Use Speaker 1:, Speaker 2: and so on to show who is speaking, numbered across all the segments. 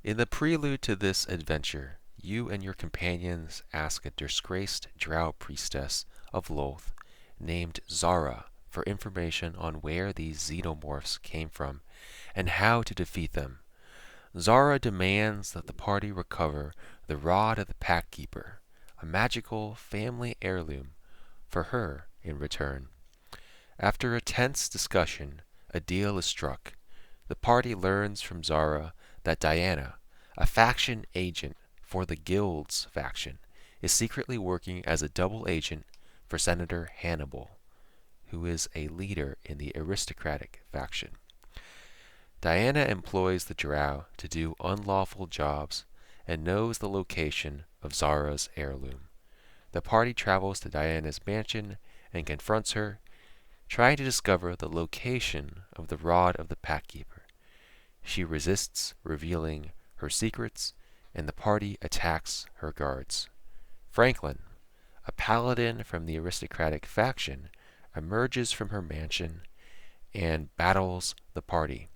Speaker 1: In the prelude to this adventure, you and your companions ask a disgraced drow priestess of Lolth named Zara for information on where these xenomorphs came from and how to defeat them. Zara demands that the party recover the Rod of the Packkeeper, a magical family heirloom, for her in return. After a tense discussion, a deal is struck. The party learns from Zara that Diana, a faction agent for the Guild's faction, is secretly working as a double agent for Senator Hannibal, who is a leader in the aristocratic faction. Diana employs the Drow to do unlawful jobs and knows the location of Zara's heirloom. The party travels to Diana's mansion and confronts her, trying to discover the location of the Rod of the Packkeeper. She resists revealing her secrets, and the party attacks her guards. Franklin, a paladin from the aristocratic faction, emerges from her mansion and battles the party.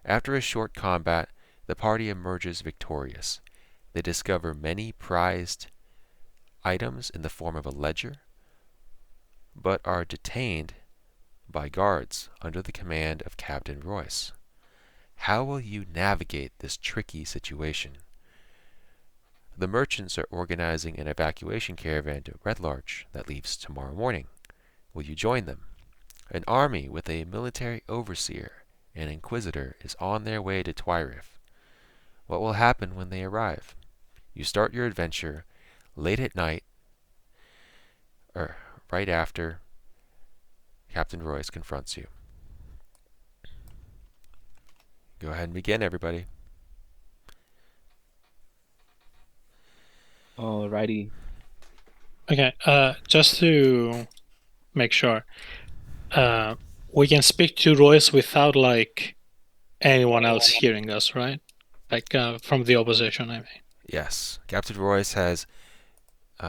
Speaker 1: After a short combat, the party emerges victorious. They discover many prized items in the form of a ledger, but are detained by guards under the command of Captain Royce. How will you navigate this tricky situation? The merchants are organizing an evacuation caravan to Red Larch that leaves tomorrow morning. Will you join them? An army with a military overseer and inquisitor is on their way to Twyrif. What will happen when they arrive? You start your adventure late at night, or right after Captain Royce confronts you. Go ahead and begin, everybody.
Speaker 2: Alrighty.
Speaker 3: Okay, just to make sure, we can speak to Royce without like anyone else hearing us, right? Like from the opposition, I mean.
Speaker 1: Yes, Captain Royce has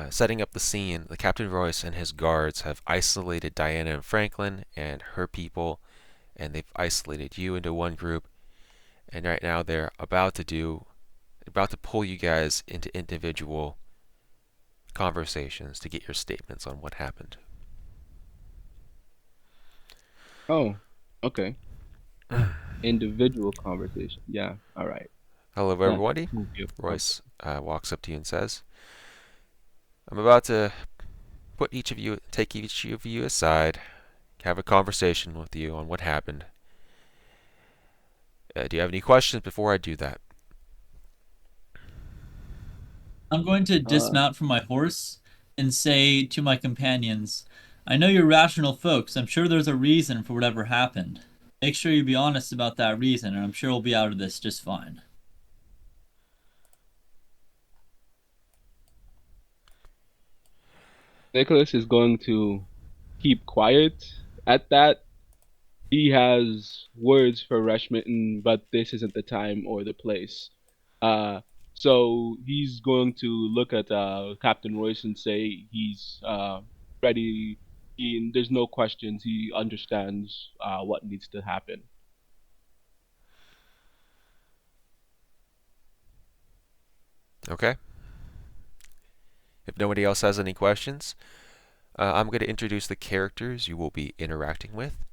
Speaker 1: setting up the scene. The Captain Royce and his guards have isolated Diana and Franklin and her people, and they've isolated you into one group. And right now they're about to pull you guys into individual conversations to get your statements on what happened.
Speaker 2: Oh, okay. Individual conversation. Yeah. All right.
Speaker 1: Hello, everybody. Royce walks up to you and says, "I'm about to take each of you aside, have a conversation with you on what happened. Do you have any questions before I do that?"
Speaker 4: I'm going to dismount from my horse and say to my companions, I know you're rational folks. I'm sure there's a reason for whatever happened. Make sure you be honest about that reason, and I'm sure we'll be out of this just fine.
Speaker 2: Nicholas is going to keep quiet at that. He has words for Reshmitten, but this isn't the time or the place. So he's going to look at Captain Royce and say he's ready. There's no questions. He understands what needs to happen.
Speaker 1: Okay. If nobody else has any questions, I'm going to introduce the characters you will be interacting with.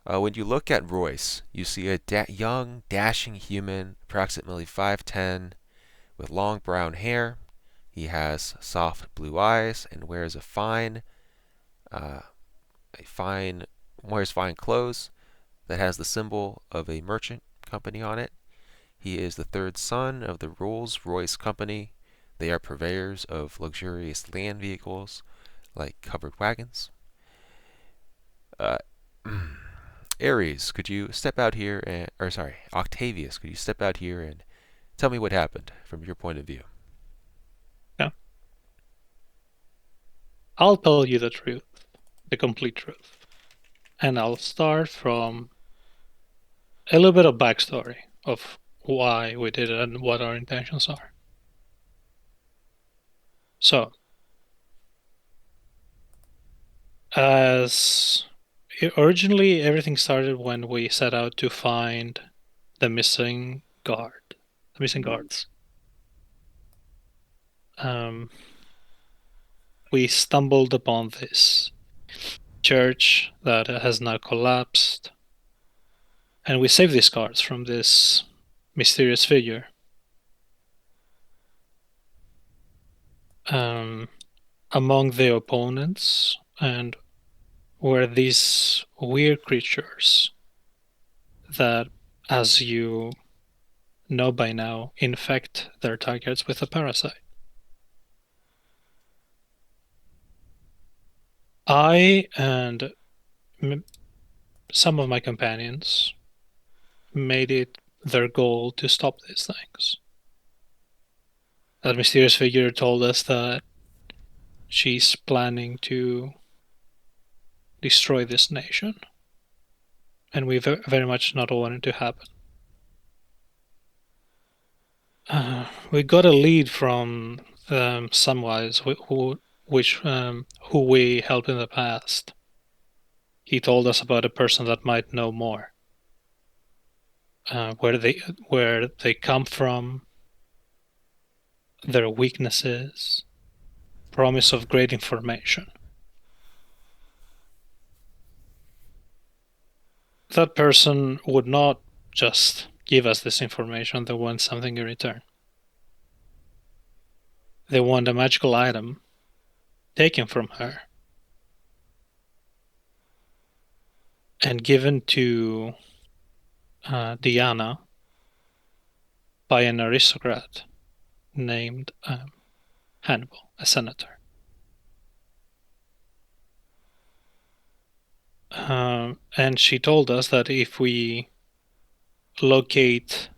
Speaker 1: When you look at Royce, you see a young, dashing human, approximately 5'10", with long brown hair. He has soft blue eyes and wears fine clothes that has the symbol of a merchant company on it. He is the third son of the Rolls-Royce Company. They are purveyors of luxurious land vehicles like covered wagons. Ares, could you step out here Octavius, could you step out here and tell me what happened from your point of view?
Speaker 3: Yeah. I'll tell you the truth, the complete truth. And I'll start from a little bit of backstory of why we did it and what our intentions are. So, originally everything started when we set out to find the missing guard, the missing guards. We stumbled upon this church that has now collapsed, and we saved these guards from this mysterious figure. Among the opponents and were these weird creatures that, as you know by now, infect their targets with a parasite. I and some of my companions made it their goal to stop these things. That mysterious figure told us that she's planning to destroy this nation, and we very much not want it to happen. We got a lead from Samwise, who we helped in the past. He told us about a person that might know more, where they come from, their weaknesses, promise of great information. That person would not just give us this information, they want something in return. They want a magical item taken from her and given to Diana by an aristocrat named Hannibal, a senator. And she told us that if we locate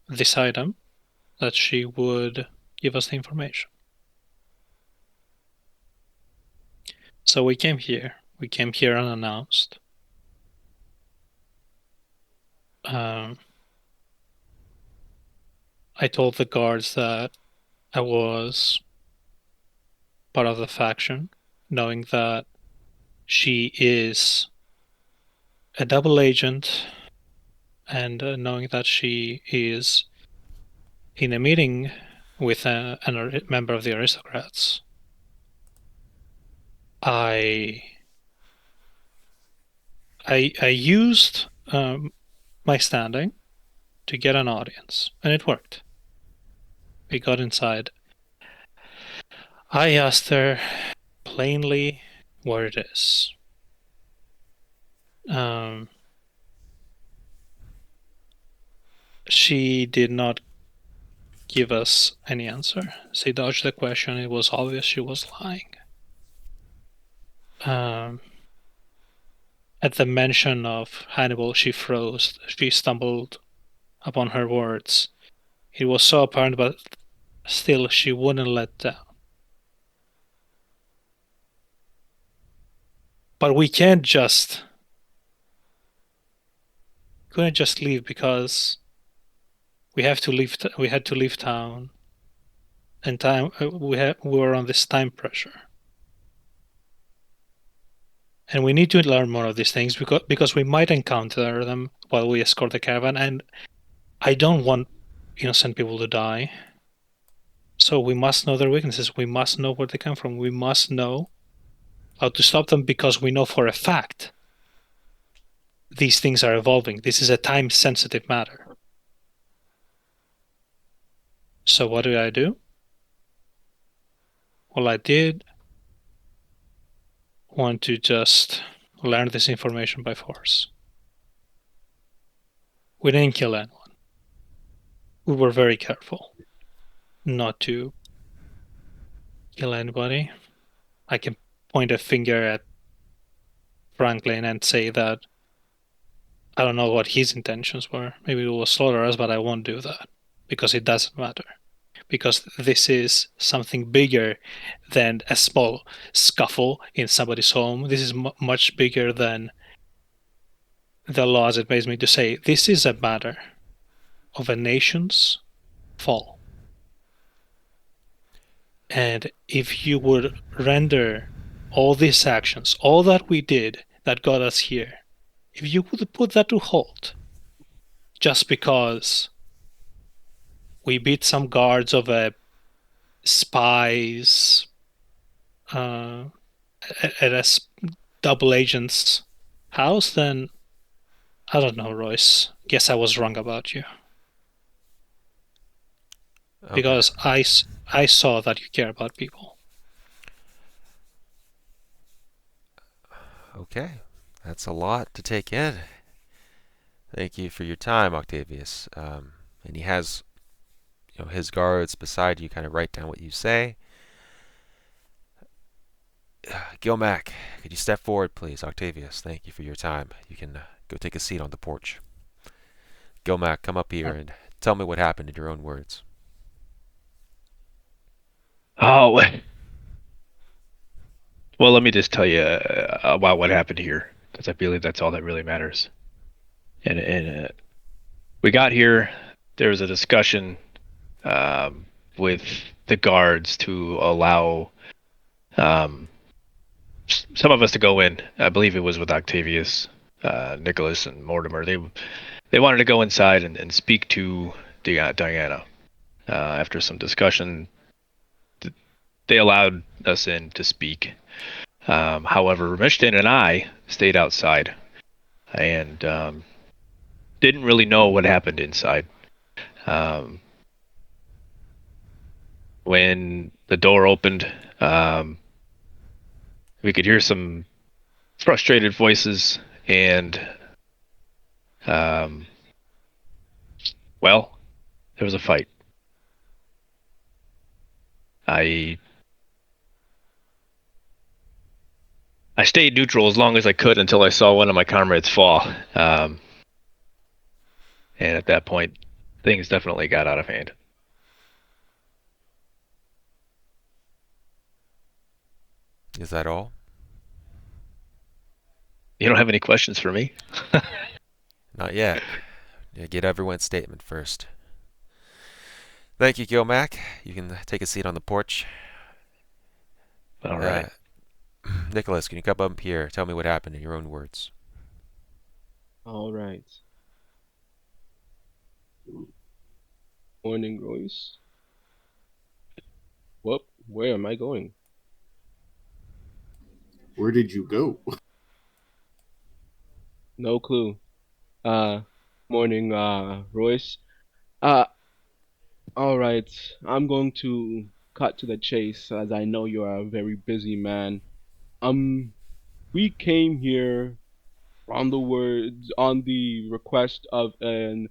Speaker 3: this item, that she would give us the information. So we came here. We came here unannounced. I told the guards that I was part of the faction, knowing that she is a double agent, and knowing that she is in a meeting with a member of the aristocrats. I used my standing to get an audience, and it worked. We got inside. I asked her plainly what it is. She did not give us any answer. She dodged the question. It was obvious she was lying. At the mention of Hannibal, she froze. She stumbled upon her words. It was so apparent, but still she wouldn't let down. But we couldn't just leave because we had to leave town, and we were on this time pressure. And we need to learn more of these things because we might encounter them while we escort the caravan, and I don't want innocent people to die. So we must know their weaknesses. We must know where they come from. We must know how to stop them, because we know for a fact these things are evolving. This is a time-sensitive matter. So what did I do? Well, I did want to just learn this information by force. We didn't kill anyone. We were very careful not to kill anybody. I can point a finger at Franklin and say that I don't know what his intentions were. Maybe it was slaughter us, but I won't do that because it doesn't matter. Because this is something bigger than a small scuffle in somebody's home. This is much bigger than the laws. It makes me to say this is a matter of a nation's fall. And if you would render all these actions, all that we did that got us here, if you would put that to halt, just because we beat some guards of a spy's at a double agent's house, then I don't know, Royce. Guess I was wrong about you.
Speaker 1: Okay.
Speaker 3: Because I saw that you care about people.
Speaker 1: Okay, that's a lot to take in. Thank you for your time, Octavius. And he has, his guards beside you kind of write down what you say. Gilmac, could you step forward, please? Octavius, thank you for your time. You can go take a seat on the porch. Gilmac, come up here and tell me what happened in your own words.
Speaker 5: Oh, well, let me just tell you about what happened here, because I believe that's all that really matters. And we got here. There was a discussion with the guards to allow some of us to go in. I believe it was with Octavius, Nicholas, and Mortimer. They wanted to go inside and speak to Diana. After some discussion, they allowed us in to speak. However, Mishton and I stayed outside and didn't really know what happened inside. When the door opened, we could hear some frustrated voices, and well, there was a fight. I stayed neutral as long as I could until I saw one of my comrades fall. And at that point, things definitely got out of hand.
Speaker 1: Is that all?
Speaker 5: You don't have any questions for me?
Speaker 1: Not yet. Get everyone's statement first. Thank you, Gilmac. You can take a seat on the porch.
Speaker 5: All right.
Speaker 1: Nicholas, can you come up here? Tell me what happened in your own words.
Speaker 2: All right. Morning, Royce. Whoop, where am I going?
Speaker 6: Where did you go?
Speaker 2: No clue. Morning, Royce. All right. I'm going to cut to the chase, as I know you are a very busy man. We came here on the request of an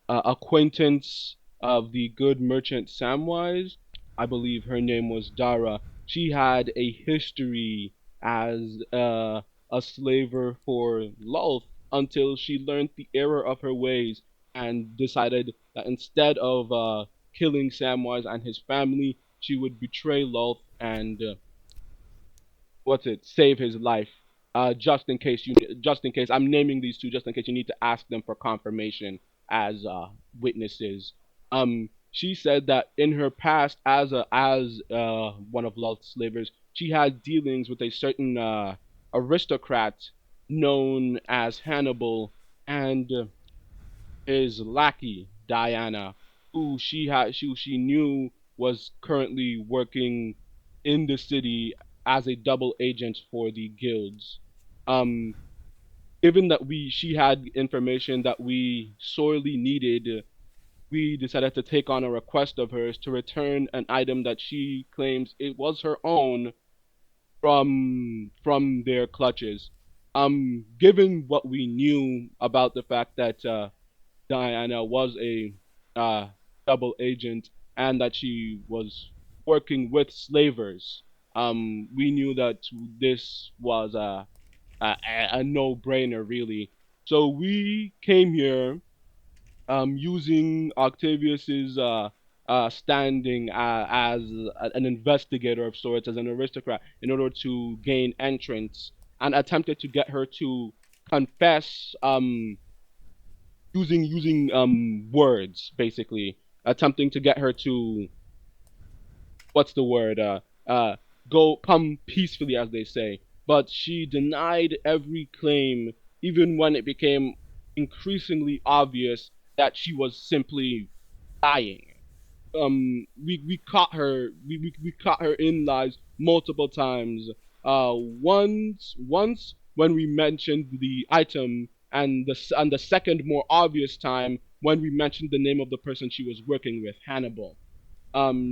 Speaker 2: acquaintance of the good merchant Samwise. I believe her name was Dara. She had a history as a slaver for Lolth until she learned the error of her ways and decided that instead of killing Samwise and his family, she would betray Lolth and save his life. Just in case I'm naming these two, just in case you need to ask them for confirmation as witnesses. She said that in her past as one of Lolth's slavers, she had dealings with a certain aristocrat known as Hannibal and his lackey Diana, who she knew was currently working in the city as a double agent for the guilds. Um, Given that she had information that we sorely needed, we decided to take on a request of hers to return an item that she claims it was her own from their clutches. Given what we knew about the fact that Diana was a uh, double agent and that she was working with slavers, we knew that this was a no-brainer, really. So we came here using Octavius's standing as an investigator of sorts, as an aristocrat, in order to gain entrance, and attempted to get her to confess using words, basically attempting to get her to what's the word come peacefully, as they say. But she denied every claim, even when it became increasingly obvious that she was simply lying. we caught her we caught her in lies multiple times. Once when we mentioned the item, and the second more obvious time when we mentioned the name of the person she was working with, Hannibal.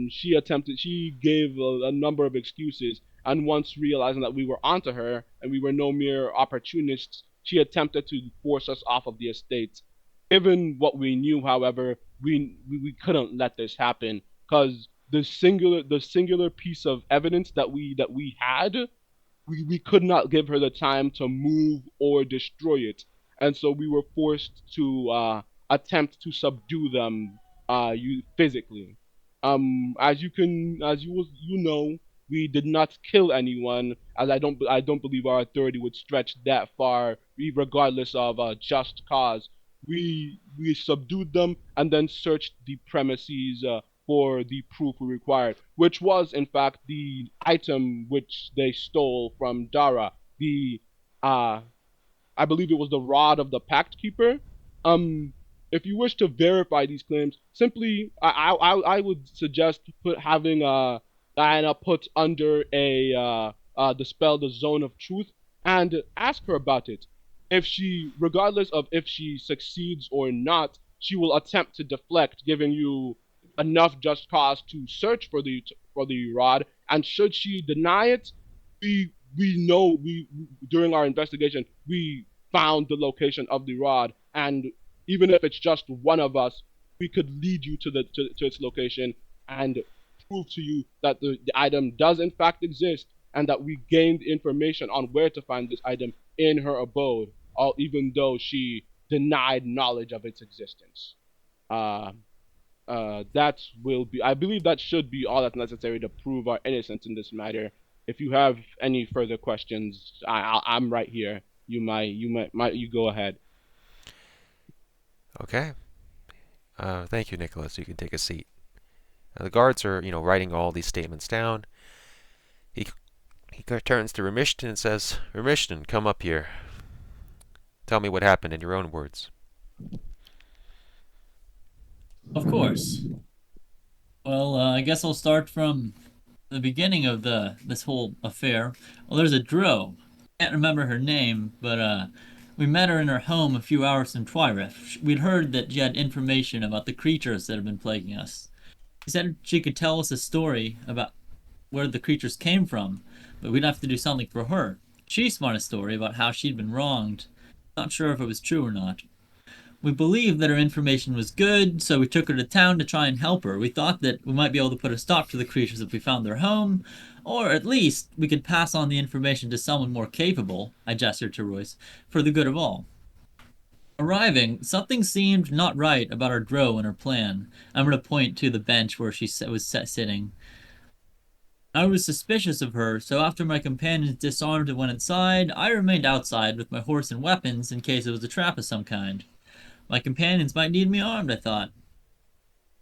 Speaker 2: She gave a number of excuses, and once realizing that we were onto her and we were no mere opportunists, she attempted to force us off of the estate. Given what we knew, however, we couldn't let this happen, because the singular piece of evidence that we had, we could not give her the time to move or destroy it, and so we were forced to attempt to subdue them physically. As you know, we did not kill anyone, as I don't believe our authority would stretch that far, regardless of just cause. We subdued them and then searched the premises for the proof we required, which was in fact the item which they stole from Dara, the uh, I believe it was the rod of the Pact Keeper. Um, if you wish to verify these claims, simply I would suggest having Diana put under the spell, the Zone of Truth, and ask her about it. If she, regardless of if she succeeds or not, she will attempt to deflect, giving you enough just cause to search for the rod. And should she deny it, we know we during our investigation we found the location of the rod, and even if it's just one of us, we could lead you to its location and prove to you that the item does in fact exist, and that we gained information on where to find this item in her abode, all even though she denied knowledge of its existence. Uh, that will be, I believe that should be all that's necessary to prove our innocence in this matter. If you have any further questions, I'm right here. You go ahead.
Speaker 1: Okay. Thank you, Nicholas. You can take a seat. The guards are, writing all these statements down. He turns to Remishton and says, "Remishton, come up here. Tell me what happened in your own words."
Speaker 4: Of course. Well, I guess I'll start from the beginning of this whole affair. Well, there's a drow. Can't remember her name, but we met her in her home a few hours from Twyref. We'd heard that she had information about the creatures that have been plaguing us. She said she could tell us a story about where the creatures came from, but we'd have to do something for her. She spun a story about how she'd been wronged. Not sure if it was true or not. We believed that her information was good, so we took her to town to try and help her. We thought that we might be able to put a stop to the creatures if we found their home, or at least we could pass on the information to someone more capable, I gestured to Royce, for the good of all. Arriving, something seemed not right about our drow and her plan. I'm going to point to the bench where she was sitting. I was suspicious of her, so after my companions disarmed and went inside, I remained outside with my horse and weapons in case it was a trap of some kind. My companions might need me armed, I thought.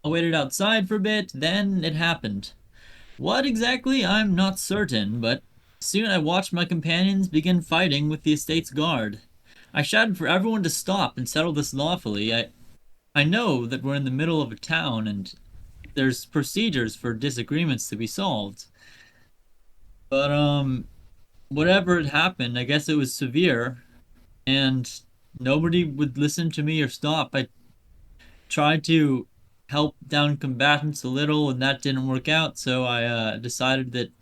Speaker 4: I waited outside for a bit, then it happened. What exactly, I'm not certain, but soon I watched my companions begin fighting with the estate's guard. I shouted for everyone to stop and settle this lawfully. I know that we're in the middle of a town, and there's procedures for disagreements to be solved. But, whatever had happened, I guess it was severe, and nobody would listen to me or stop. I tried to help down combatants a little, and that didn't work out, so I decided that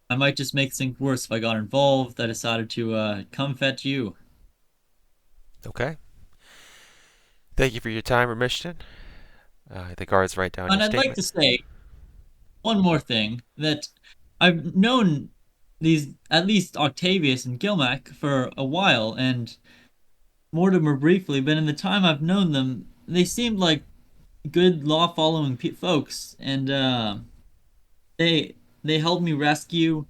Speaker 4: I might just make things worse if I got involved. I decided to come fetch you.
Speaker 1: Okay. Thank you for your time, Remishton. The guards write down
Speaker 4: And
Speaker 1: your
Speaker 4: I'd like
Speaker 1: statement.
Speaker 4: to say one more thing, that I've known these, at least Octavius and Gilmac, for a while, and Mortimer briefly, but in the time I've known them, they seemed like good law-following folks, and they helped me rescue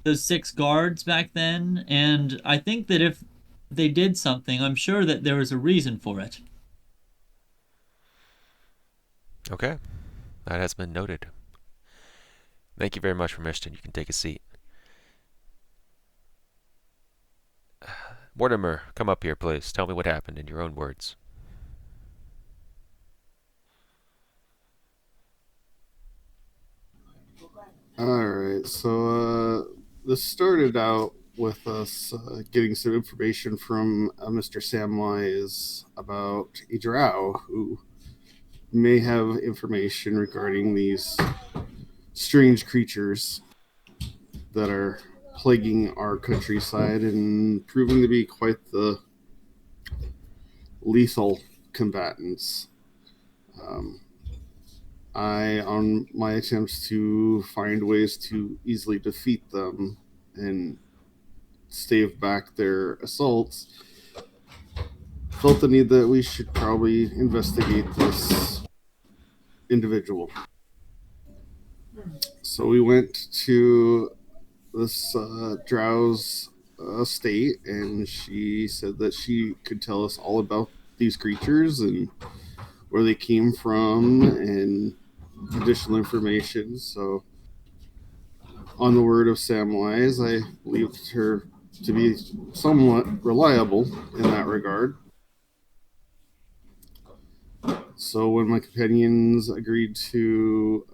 Speaker 4: those 6 guards back then, and I think that if they did something, I'm sure that there was a reason for it.
Speaker 1: Okay. That has been noted. Thank you very much, Remishton. You can take a seat. Mortimer, come up here, please. Tell me what happened in your own words.
Speaker 6: right, so this started out with us getting some information from Mr. Samwise about a drow who may have information regarding these strange creatures that are plaguing our countryside and proving to be quite the lethal combatants. On my attempts to find ways to easily defeat them and stave back their assaults, felt the need that we should probably investigate this individual. So we went to this drow's estate, and she said that she could tell us all about these creatures and where they came from and additional information. So on the word of Samwise, I believed her to be somewhat reliable in that regard. So when my companions agreed to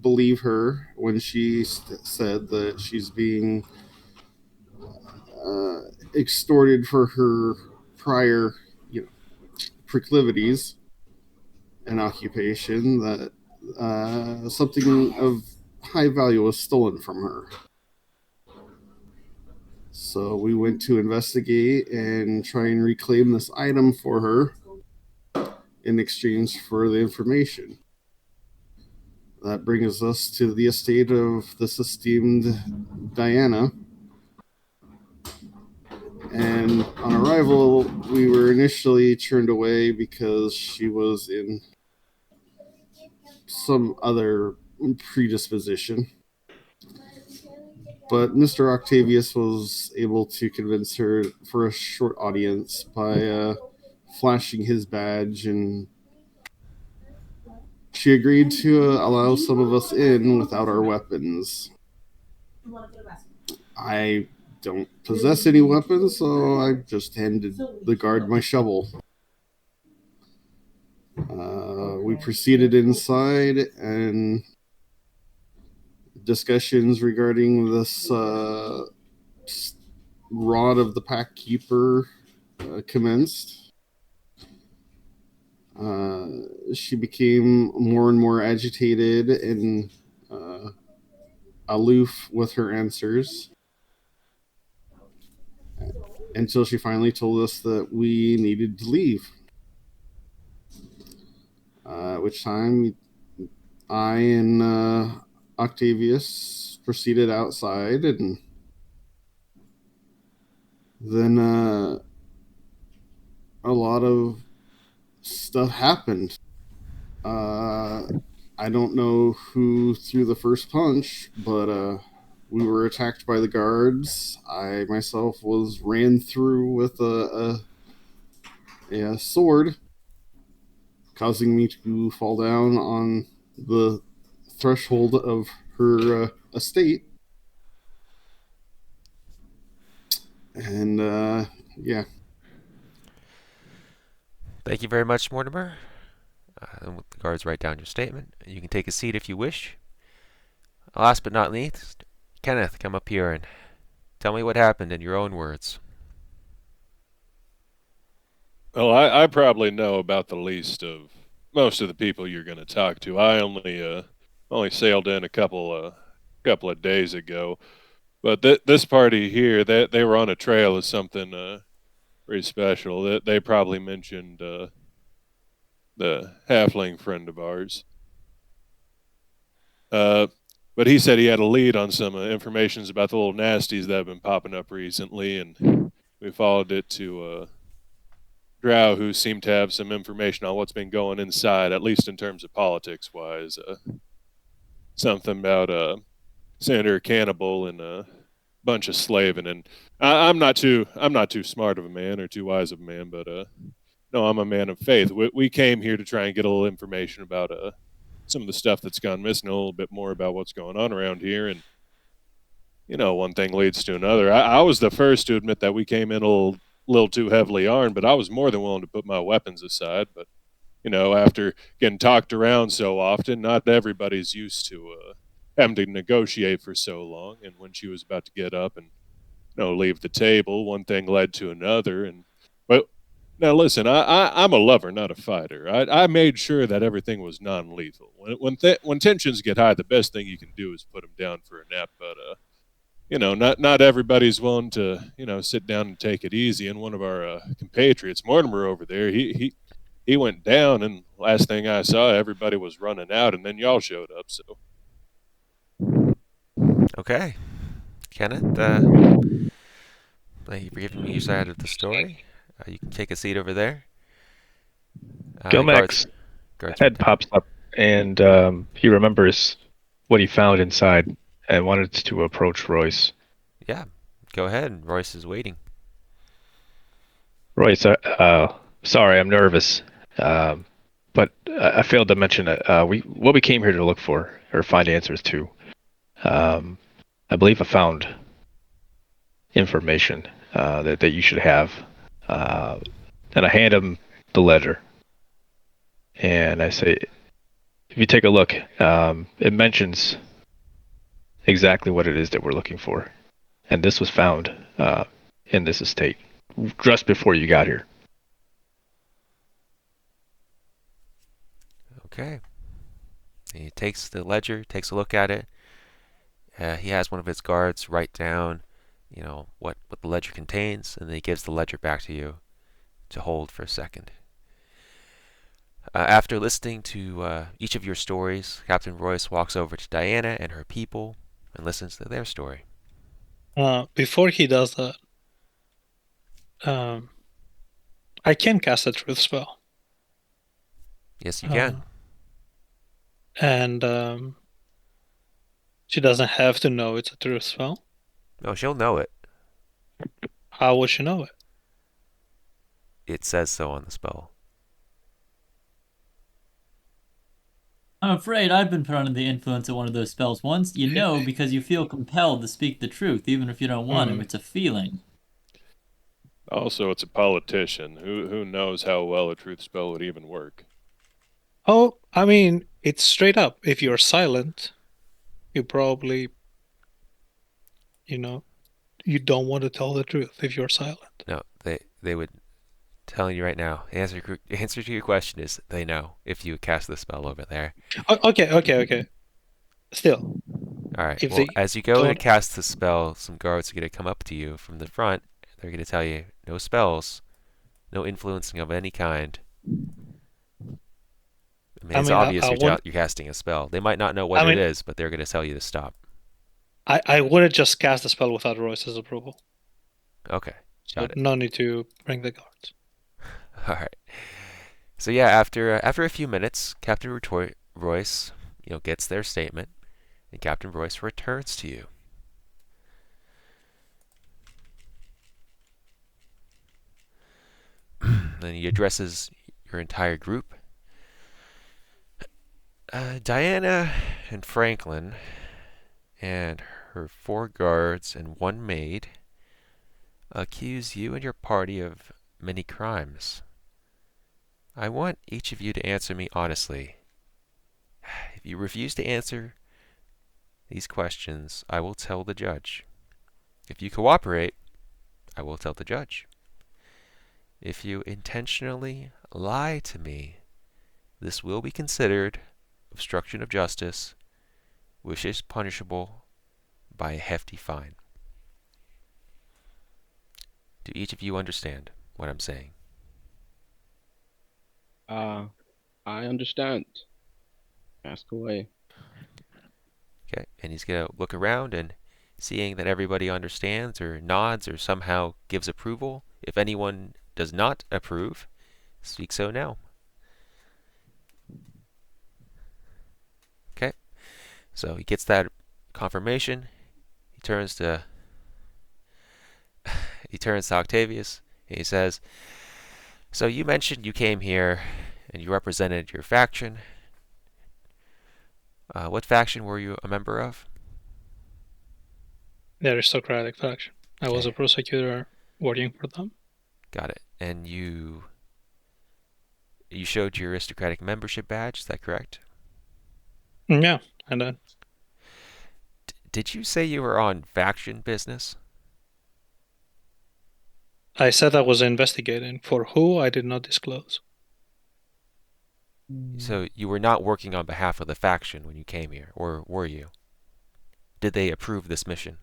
Speaker 6: believe her when she said that she's being extorted for her prior, proclivities and occupation, that something of high value was stolen from her. So we went to investigate and try and reclaim this item for her in exchange for the information. That brings us to the estate of this esteemed Diana. And on arrival, we were initially turned away because she was in some other predisposition. But Mr. Octavius was able to convince her for a short audience by flashing his badge, and she agreed to allow some of us in without our weapons. I don't possess any weapons, so I just handed the guard my shovel. We proceeded inside, and discussions regarding this rod of the pack keeper commenced. She became more and more agitated and aloof with her answers, until she finally told us that we needed to leave. At which time I and Octavius proceeded outside, and then a lot of stuff happened. I don't know who threw the first punch, but we were attacked by the guards. I myself was ran through with a sword, causing me to fall down on the threshold of her estate. And yeah.
Speaker 1: Thank you very much, Mortimer. And the guards write down your statement. You can take a seat if you wish. Last but not least, Kenneth, come up here and tell me what happened in your own words.
Speaker 7: Well, I probably know about the least of most of the people you're going to talk to. I only sailed in a couple of days ago, but this party here, they were on a trail of something pretty special. They probably mentioned the halfling friend of ours. But he said he had a lead on some informations about the little nasties that have been popping up recently, and we followed it to drow who seemed to have some information on what's been going inside, at least in terms of politics-wise. Something about Senator Cannibal and a bunch of slaving, and I'm not too smart of a man or too wise of a man, but no, I'm a man of faith. We came here to try and get a little information about some of the stuff that's gone missing, a little bit more about what's going on around here, and one thing leads to another. I was the first to admit that we came in a little too heavily armed, but I was more than willing to put my weapons aside. But after getting talked around so often, not everybody's used to having to negotiate for so long. And when she was about to get up and leave the table, one thing led to another. And but now listen, I'm a lover, not a fighter. I made sure that everything was non-lethal. When tensions get high, the best thing you can do is put them down for a nap. But not everybody's willing to sit down and take it easy. And one of our compatriots, Mortimer over there, he went down, and last thing I saw, everybody was running out, and then y'all showed up. So
Speaker 1: Okay. Kenneth, thank you for giving me your side of the story. You can take a seat over there.
Speaker 5: Gilmax's head pops up, and he remembers what he found inside and wanted to approach Royce.
Speaker 1: Yeah, go ahead. Royce is waiting.
Speaker 5: Royce, sorry, I'm nervous, but I failed to mention what we came here to look for or find answers to. I believe I found information that you should have, and I hand him the ledger, and I say, if you take a look, it mentions exactly what it is that we're looking for, and this was found in this estate just before you got here.
Speaker 1: Okay. He takes the ledger, takes a look at it. He has one of his guards write down, what the ledger contains, and then he gives the ledger back to you to hold for a second. After listening to each of your stories, Captain Royce walks over to Diana and her people and listens to their story.
Speaker 3: Before he does that, I can cast a truth spell.
Speaker 1: Yes, you can.
Speaker 3: And she doesn't have to know it's a truth spell.
Speaker 1: No, she'll know it.
Speaker 3: How would she know it?
Speaker 1: It says so on the spell.
Speaker 4: I'm afraid I've been put under the influence of one of those spells once. You know, because you feel compelled to speak the truth, even if you don't want to. It's a feeling.
Speaker 7: Also, it's a politician. Who knows how well a truth spell would even work?
Speaker 3: Oh, I mean, it's straight up. If you're silent, you probably, you don't want to tell the truth if you're silent.
Speaker 1: No, they would telling you right now. Answer to your question is they know if you cast the spell over there.
Speaker 3: Okay. Still.
Speaker 1: All right. Well, as you go to cast the spell, some guards are going to come up to you from the front. They're going to tell you no spells, no influencing of any kind. It's obvious you're casting a spell. They might not know what it is, but they're going to tell you to stop.
Speaker 3: I wouldn't just cast the spell without Royce's approval.
Speaker 1: Okay. Got it.
Speaker 3: No need to bring the guards.
Speaker 1: All right. So yeah, after a few minutes, Captain Royce, gets their statement, and Captain Royce returns to you. Then he addresses your entire group. Diana and Franklin and her 4 guards and 1 maid accuse you and your party of many crimes. I want each of you to answer me honestly. If you refuse to answer these questions, I will tell the judge. If you cooperate, I will tell the judge. If you intentionally lie to me, this will be considered obstruction of justice, which is punishable by a hefty fine. Do each of you understand what I'm saying?
Speaker 2: I understand. Ask away.
Speaker 1: Okay, and he's going to look around, and seeing that everybody understands or nods or somehow gives approval, if anyone does not approve, speak so now. Okay, so he gets that confirmation. He turns to Octavius, and he says, so you mentioned you came here and you represented your faction. What faction were you a member of?
Speaker 3: The aristocratic faction. I was a prosecutor working for them.
Speaker 1: Got it. And you showed your aristocratic membership badge, is that correct?
Speaker 3: Yeah, I did.
Speaker 1: Did you say you were on faction business?
Speaker 3: I said I was investigating. For who, I did not disclose.
Speaker 1: So you were not working on behalf of the faction when you came here, or were you? Did they approve this mission?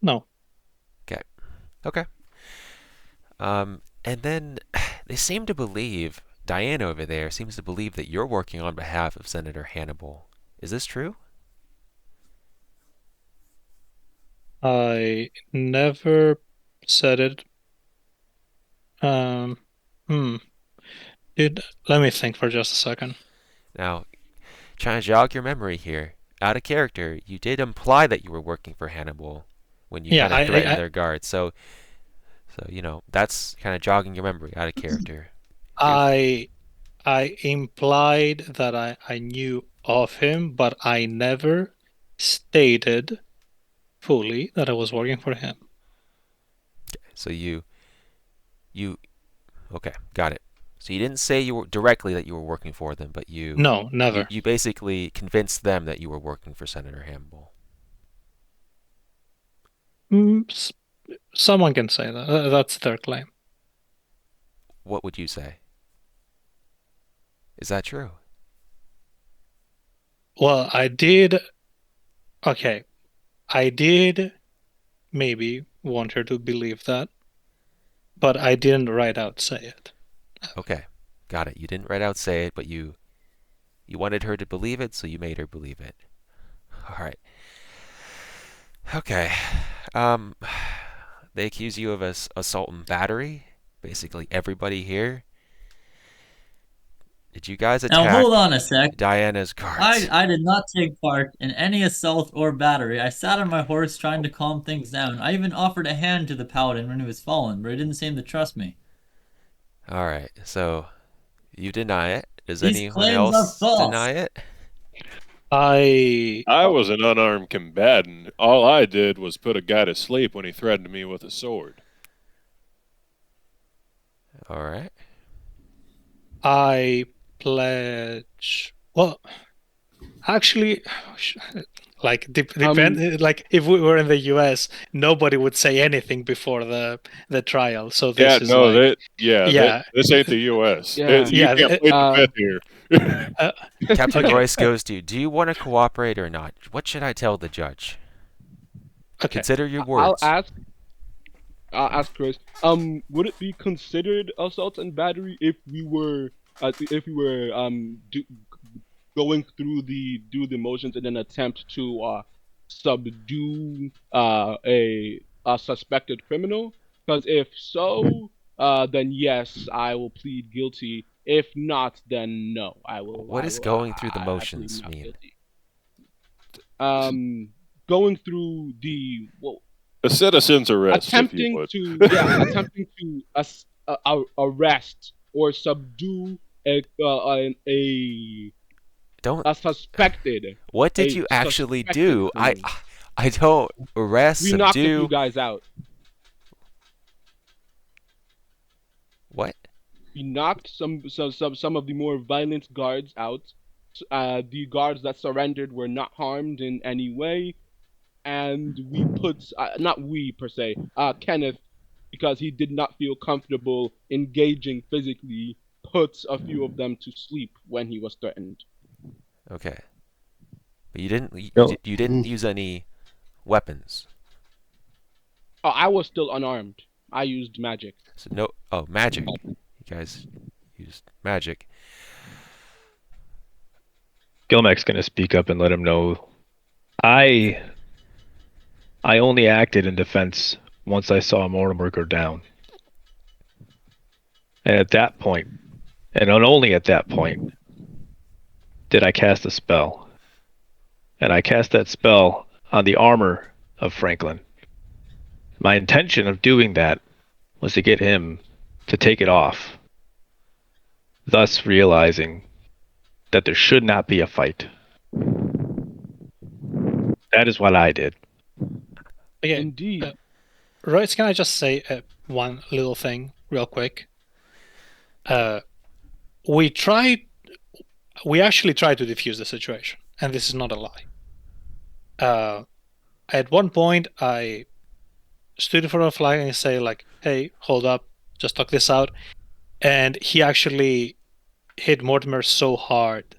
Speaker 3: No.
Speaker 1: Okay. And then they seem to believe, Diana over there seems to believe that you're working on behalf of Senator Hannibal. Is this true?
Speaker 3: I never said it. Let me think for just a second.
Speaker 1: Now, trying to jog your memory here. Out of character, you did imply that you were working for Hannibal when you kind of threatened their guards. So that's kind of jogging your memory out of character.
Speaker 3: I implied that I knew of him, but I never stated fully that I was working for him.
Speaker 1: So okay, got it. So you didn't say you were directly that you were working for them, but
Speaker 3: No, never.
Speaker 1: You basically convinced them that you were working for Senator Hannibal.
Speaker 3: Someone can say that. That's their claim.
Speaker 1: What would you say? Is that true?
Speaker 3: Well, I did. Okay, I did maybe want her to believe that, but I didn't right out say it.
Speaker 1: Okay, got it. You didn't right out say it, but you wanted her to believe it, so you made her believe it. All right. Okay. They accuse you of assault and battery. Basically, everybody here. Did you guys attack?
Speaker 4: Now hold on a sec.
Speaker 1: Diana's guards?
Speaker 4: I did not take part in any assault or battery. I sat on my horse trying to calm things down. I even offered a hand to the paladin when he was fallen, but he didn't seem to trust me.
Speaker 1: All right, so you deny it. Does
Speaker 4: These
Speaker 1: anyone
Speaker 4: claims
Speaker 1: else
Speaker 4: are false.
Speaker 1: deny it?
Speaker 7: I was an unarmed combatant. All I did was put a guy to sleep when he threatened me with a sword.
Speaker 1: All right.
Speaker 3: I pledge. Well, actually, depend. Like if we were in the U.S., nobody would say anything before the trial. So this is
Speaker 7: this ain't the U.S.
Speaker 2: Yeah.
Speaker 7: You can't plead the fifth here.
Speaker 1: Captain Royce goes to you. Do you want to cooperate or not? What should I tell the judge?
Speaker 3: Okay.
Speaker 1: Consider your words.
Speaker 2: I'll ask Chris. Would it be considered assault and battery if we were going through the motions in an attempt to subdue a suspected criminal? Because if so, then yes, I will plead guilty. If not, then no, I will.
Speaker 1: What does going through the motions mean?
Speaker 2: Going through the
Speaker 7: a citizen's arrest.
Speaker 2: Attempting to arrest or subdue a suspected.
Speaker 1: What did you actually do? Criminal. I don't arrest,
Speaker 2: we
Speaker 1: subdue.
Speaker 2: knocked a few guys out.
Speaker 1: What?
Speaker 2: We knocked some of the more violent guards out. The guards that surrendered were not harmed in any way, and we put not we per se, Kenneth, because he did not feel comfortable engaging physically, put a few of them to sleep when he was threatened.
Speaker 1: Okay, but you didn't use any weapons.
Speaker 2: Oh, I was still unarmed. I used magic.
Speaker 1: So no. Oh, magic. You guys used magic.
Speaker 5: Gilmac's gonna speak up and let him know. I only acted in defense once I saw Mortimer go down. And at that point, and only at that point, did I cast a spell. And I cast that spell on the armor of Franklin. My intention of doing that was to get him to take it off, thus realizing that there should not be a fight. That is what I did.
Speaker 3: Okay.
Speaker 2: Indeed.
Speaker 3: Royce, can I just say one little thing real quick? We actually tried to defuse the situation, and this is not a lie. At one point, I stood in front of the flag and say, like, hey, hold up, just talk this out. And he actually hit Mortimer so hard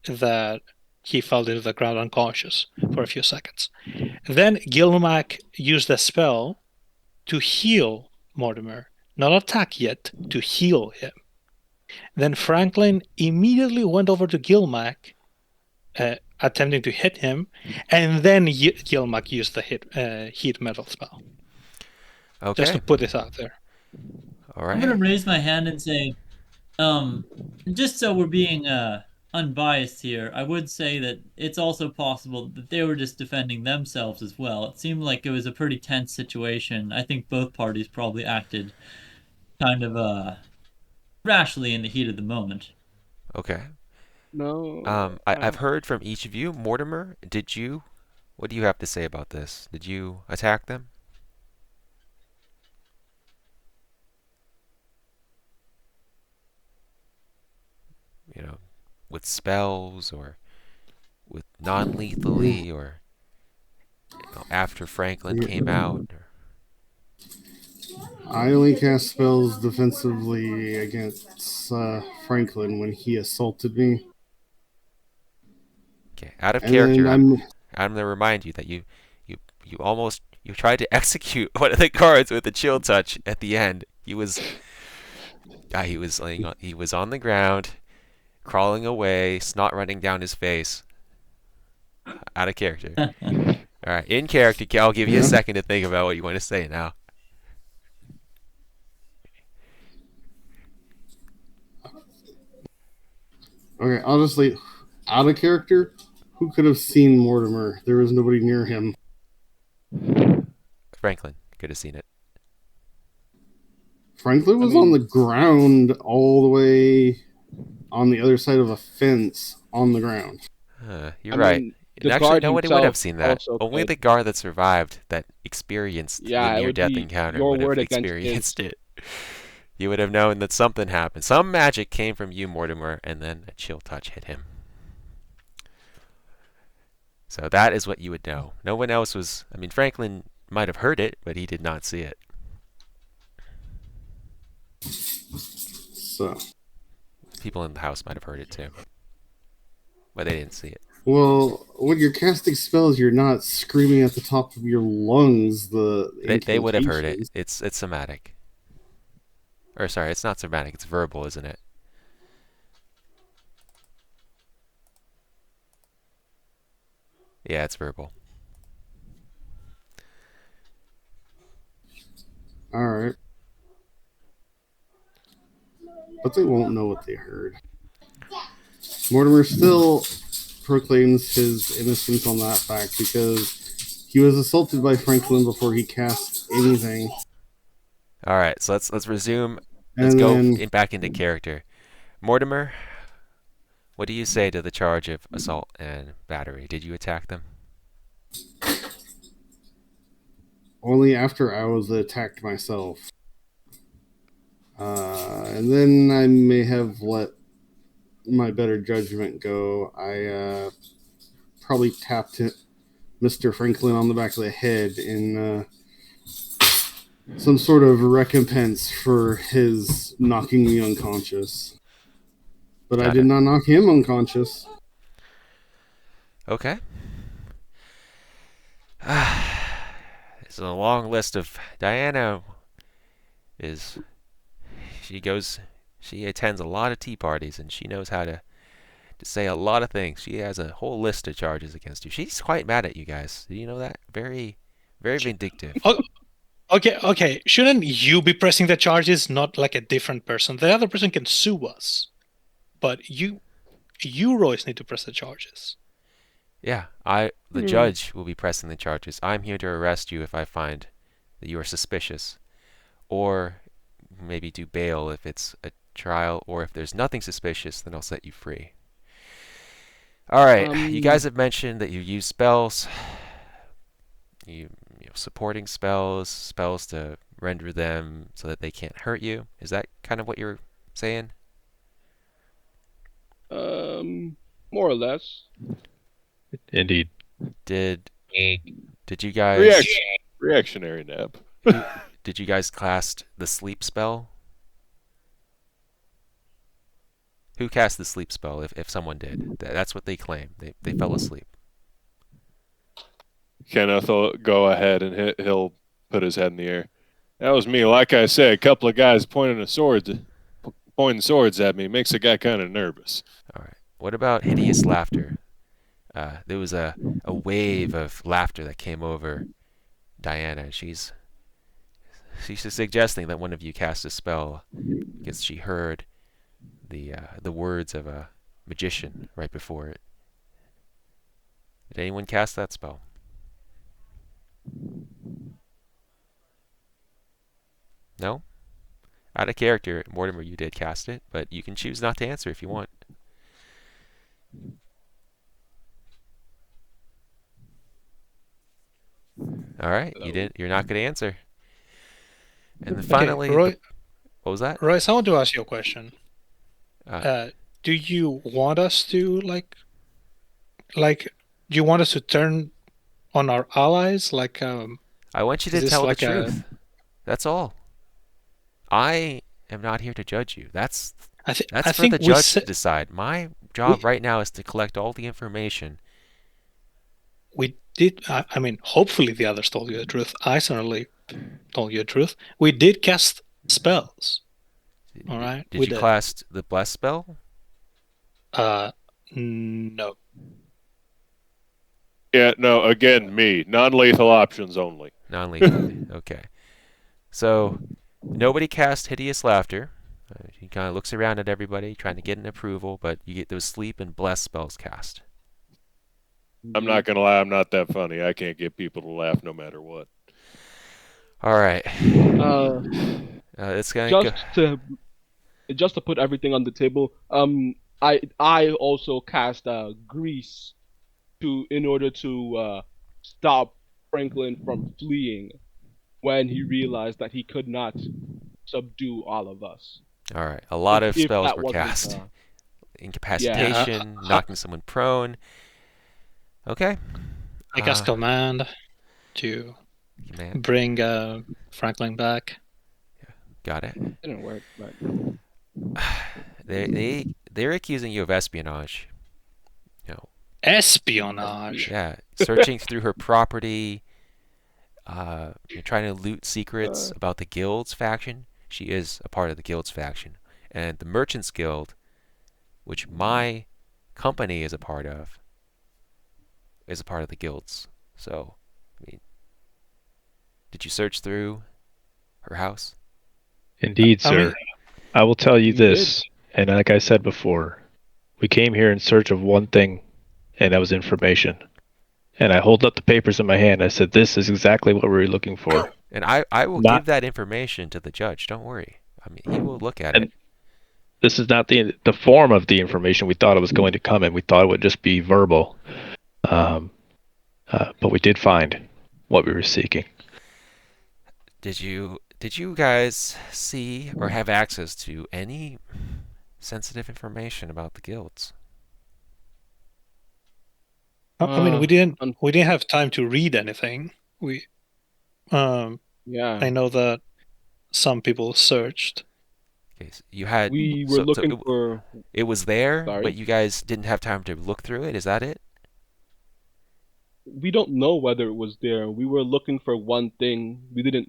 Speaker 3: that he fell into the ground unconscious for a few seconds. Then Gilmac used a spell to heal Mortimer, not attack yet, to heal him. Then Franklin immediately went over to Gilmac, attempting to hit him, and then Gilmac used the heat metal spell.
Speaker 1: Okay.
Speaker 3: Just to put this out there.
Speaker 1: All right.
Speaker 4: I'm gonna raise my hand and say, just so we're being unbiased here, I would say that it's also possible that they were just defending themselves as well. It seemed like it was a pretty tense situation. I think both parties probably acted kind of rashly in the heat of the moment.
Speaker 1: Okay.
Speaker 2: No.
Speaker 1: I've heard from each of you. Mortimer, what do you have to say about this? Did you attack them? With spells or with non-lethally or after Franklin came out?
Speaker 6: I only cast spells defensively against Franklin when he assaulted me.
Speaker 1: Okay, out of
Speaker 6: And
Speaker 1: character,
Speaker 6: then
Speaker 1: I'm going to remind you that you tried to execute one of the guards with a chill touch at the end. He was on the ground, crawling away, snot running down his face. Out of character. All right, in character, I'll give you a second to think about what you want to say now.
Speaker 6: Okay, I'll just leave. Out of character, who could have seen Mortimer? There was nobody near him.
Speaker 1: Franklin could have seen it.
Speaker 6: Franklin was on the ground all the way on the other side of a fence on the ground.
Speaker 1: You're right. Actually, nobody would have seen that. Only
Speaker 2: could.
Speaker 1: the guard that survived, that experienced the near-death encounter, would have experienced it. You would have known that something happened. Some magic came from you, Mortimer, and then a chill touch hit him. So that is what you would know. No one else was... I mean, Franklin might have heard it, but he did not see it.
Speaker 6: So...
Speaker 1: people in the house might have heard it too, but they didn't see it.
Speaker 6: Well, when you're casting spells, you're not screaming at the top of your lungs.
Speaker 1: They would have heard it. It's somatic. Or sorry, it's not somatic. It's verbal, isn't it? Yeah, it's verbal.
Speaker 6: All right. But they won't know what they heard. Mortimer still proclaims his innocence on that fact because he was assaulted by Franklin before he cast anything.
Speaker 1: All right, so let's resume. Let's go back into character. Mortimer, what do you say to the charge of assault and battery? Did you attack them?
Speaker 6: Only after I was attacked myself. And then I may have let my better judgment go. I probably tapped Mr. Franklin on the back of the head in some sort of recompense for his knocking me unconscious. But I did not knock him unconscious.
Speaker 1: Okay. It's a long list of... Diana she attends a lot of tea parties, and she knows how to say a lot of things. She has a whole list of charges against you. She's quite mad at you guys. Do you know that? Very, very vindictive.
Speaker 3: Oh, okay. Shouldn't you be pressing the charges, not like a different person? The other person can sue us, but you Royce, need to press the charges.
Speaker 1: Yeah, the judge will be pressing the charges. I'm here to arrest you if I find that you are suspicious, or maybe do bail if it's a trial, or if there's nothing suspicious, then I'll set you free. All right, you guys have mentioned that you use spells, you know, supporting spells to render them so that they can't hurt you. Is that kind of what you're saying?
Speaker 2: More or less.
Speaker 5: Indeed.
Speaker 1: Did Did you guys
Speaker 7: Reactionary nap.
Speaker 1: did you guys cast the sleep spell? Who cast the sleep spell? If someone did, that's what they claim. They fell asleep.
Speaker 7: Kenneth will go ahead and he'll put his head in the air. That was me. Like I said, a couple of guys pointing swords at me makes a guy kind of nervous.
Speaker 1: All right. What about hideous laughter? There was a wave of laughter that came over Diana. She's suggesting that one of you cast a spell because she heard the words of a magician right before it. Did anyone cast that spell? No? Out of character, Mortimer, you did cast it, but you can choose not to answer if you want. All right, you didn't. You're not going to answer. And then finally,
Speaker 3: Roy,
Speaker 1: what was that?
Speaker 3: Royce, I want to ask you a question.
Speaker 1: Uh,
Speaker 3: Do you want us to do you want us to turn on our allies?
Speaker 1: I want you to tell the truth. That's all. I am not here to judge you. That's for the judge to decide. My job right now is to collect all the information.
Speaker 3: We did. I mean, hopefully the others told you the truth. I certainly told you the truth. We did cast spells. All right.
Speaker 1: Did you cast the bless spell?
Speaker 3: No.
Speaker 7: Yeah, no. Again, me. Non-lethal options only.
Speaker 1: Non-lethal. Okay. So nobody cast hideous laughter. He kind of looks around at everybody, trying to get an approval, but you get those sleep and bless spells cast.
Speaker 7: I'm not gonna lie. I'm not that funny. I can't get people to laugh no matter what.
Speaker 1: All right. It's gonna
Speaker 2: just to put everything on the table. I also cast grease in order to stop Franklin from fleeing when he realized that he could not subdue all of us.
Speaker 1: All right. A lot of spells were cast. Incapacitation, knocking someone prone. Okay.
Speaker 3: I cast command to bring Franklin back.
Speaker 1: Yeah, got it.
Speaker 2: It didn't work, but
Speaker 1: they're accusing you of espionage. You know.
Speaker 3: Espionage.
Speaker 1: Yeah, searching through her property. Trying to loot secrets about the Guild's faction. She is a part of the Guild's faction, and the Merchants Guild, which my company is a part of the Guild's. So, I mean, did you search through her house?
Speaker 5: Indeed, sir. I will tell you this, and like I said before, we came here in search of one thing, and that was information. And I hold up the papers in my hand. I said, this is exactly what we were looking for.
Speaker 1: And I will give that information to the judge. Don't worry. I mean, he will look at it.
Speaker 5: This is not the form of the information we thought it was going to come in. We thought it would just be verbal. But we did find what we were seeking.
Speaker 1: Did you guys see or have access to any sensitive information about the guilds?
Speaker 3: I mean, we didn't have time to read anything. I know that some people searched.
Speaker 1: Okay, so you had.
Speaker 2: We were looking for.
Speaker 1: It was there, but you guys didn't have time to look through it. Is that it?
Speaker 2: We don't know whether it was there. We were looking for one thing. We didn't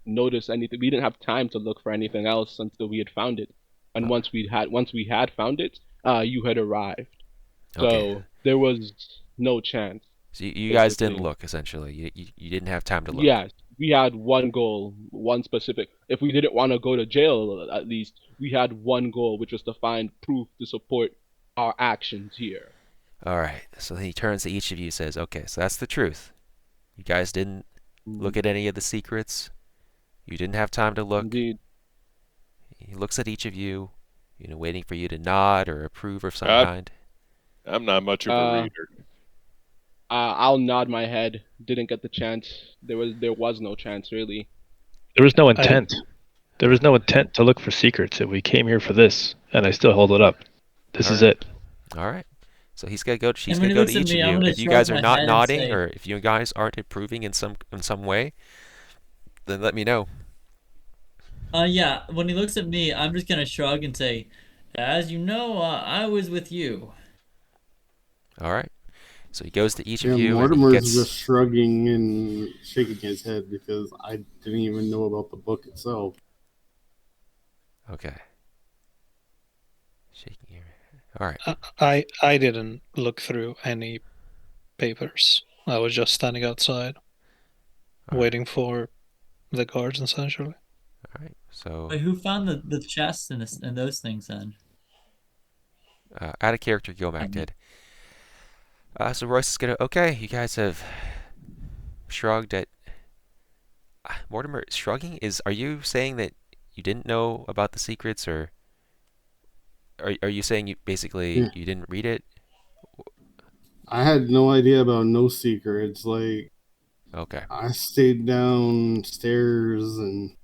Speaker 2: notice anything. We didn't have time to look for anything else until we had found it. And once we had found it, you had arrived.
Speaker 1: Okay.
Speaker 2: So there was no chance.
Speaker 1: So you guys didn't look, essentially. You didn't have time to look.
Speaker 2: Yes, we had one goal, one specific. If we didn't want to go to jail, at least, we had one goal, which was to find proof to support our actions here.
Speaker 1: All right. So he turns to each of you and says, okay, so that's the truth. You guys didn't look at any of the secrets. You didn't have time to look.
Speaker 2: Indeed.
Speaker 1: He looks at each of you, waiting for you to nod or approve of some kind.
Speaker 7: I'm not much of a reader.
Speaker 2: I'll nod my head. Didn't get the chance. There was no chance, really.
Speaker 5: There was no intent. There was no intent to look for secrets. We came here for this, and I still hold it up. This is it.
Speaker 1: All right. So he's gonna go. She's
Speaker 4: And when
Speaker 1: gonna
Speaker 4: he
Speaker 1: go to
Speaker 4: looks at
Speaker 1: each of
Speaker 4: me, I'm
Speaker 1: you.
Speaker 4: gonna
Speaker 1: If you
Speaker 4: shrug
Speaker 1: guys are
Speaker 4: my
Speaker 1: not
Speaker 4: head and
Speaker 1: nodding,
Speaker 4: say,
Speaker 1: or if you guys aren't improving in some way, then let me know.
Speaker 4: yeah. When he looks at me, I'm just gonna shrug and say, as you know, I was with you.
Speaker 1: All right. So he goes to each of
Speaker 6: Yeah,
Speaker 1: you and he
Speaker 6: Mortimer's
Speaker 1: gets.
Speaker 6: just shrugging and shaking his head because I didn't even know about the book itself.
Speaker 1: Okay. Shaking your head. All right.
Speaker 3: I didn't look through any papers. I was just standing outside,
Speaker 1: All right.
Speaker 3: waiting for the guards, essentially.
Speaker 1: All right. So
Speaker 4: Wait, who found the chest and those things then?
Speaker 1: out of character, Gilmac did. So Royce is gonna. Okay, you guys have shrugged at. Mortimer shrugging is. Are you saying that you didn't know about the secrets, or are you saying you basically
Speaker 6: Yeah.
Speaker 1: you didn't read it?
Speaker 6: I had no idea about no secrets. Like,
Speaker 1: Okay.
Speaker 6: I stayed downstairs and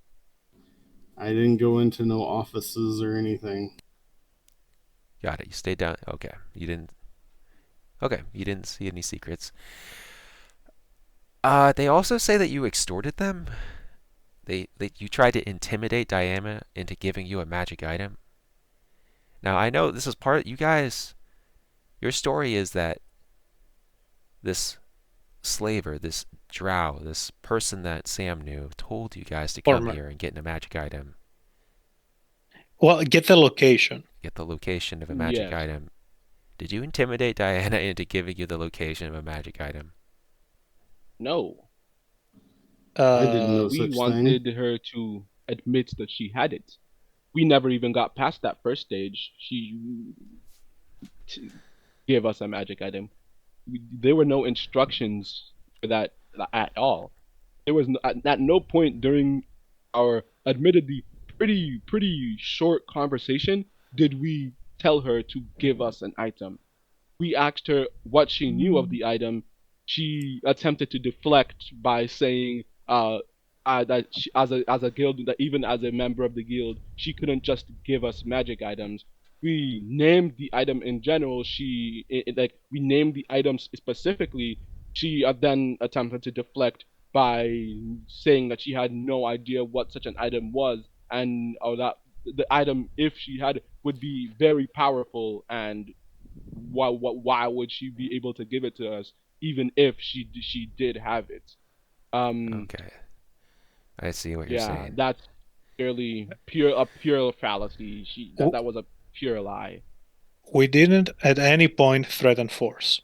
Speaker 6: I didn't go into no offices or anything.
Speaker 1: Got it. You stayed down. Okay. You didn't. Okay. You didn't see any secrets. They also say that you extorted them. You tried to intimidate Diana into giving you a magic item. Now I know this is part. You guys, your story is that this slaver, this drow, this person that Sam knew, told you guys to come
Speaker 3: Mortimer.
Speaker 1: here and get a magic item.
Speaker 3: Well, get the location.
Speaker 1: Get the location of a magic
Speaker 2: Yes.
Speaker 1: item. Did you intimidate Diana into giving you the location of a magic item?
Speaker 2: No.
Speaker 6: I didn't know
Speaker 2: We
Speaker 6: such
Speaker 2: wanted
Speaker 6: thing.
Speaker 2: her to admit that she had it. We never even got past that first stage. She gave us a magic item. There were no instructions for that at all. There was at no point during our admittedly pretty short conversation did we tell her to give us an item. We asked her what she knew of the item. She attempted to deflect by saying that she, as a guild, that even as a member of the guild, she couldn't just give us magic items. We named the item in general. Like we named the items specifically. She then attempted to deflect by saying that she had no idea what such an item was, and or that the item, if she had, would be very powerful, and why would she be able to give it to us even if she did have it?
Speaker 1: Okay. I see what you're
Speaker 2: Yeah,
Speaker 1: saying.
Speaker 2: that's a pure fallacy. That was a pure lie.
Speaker 3: We didn't at any point threaten force.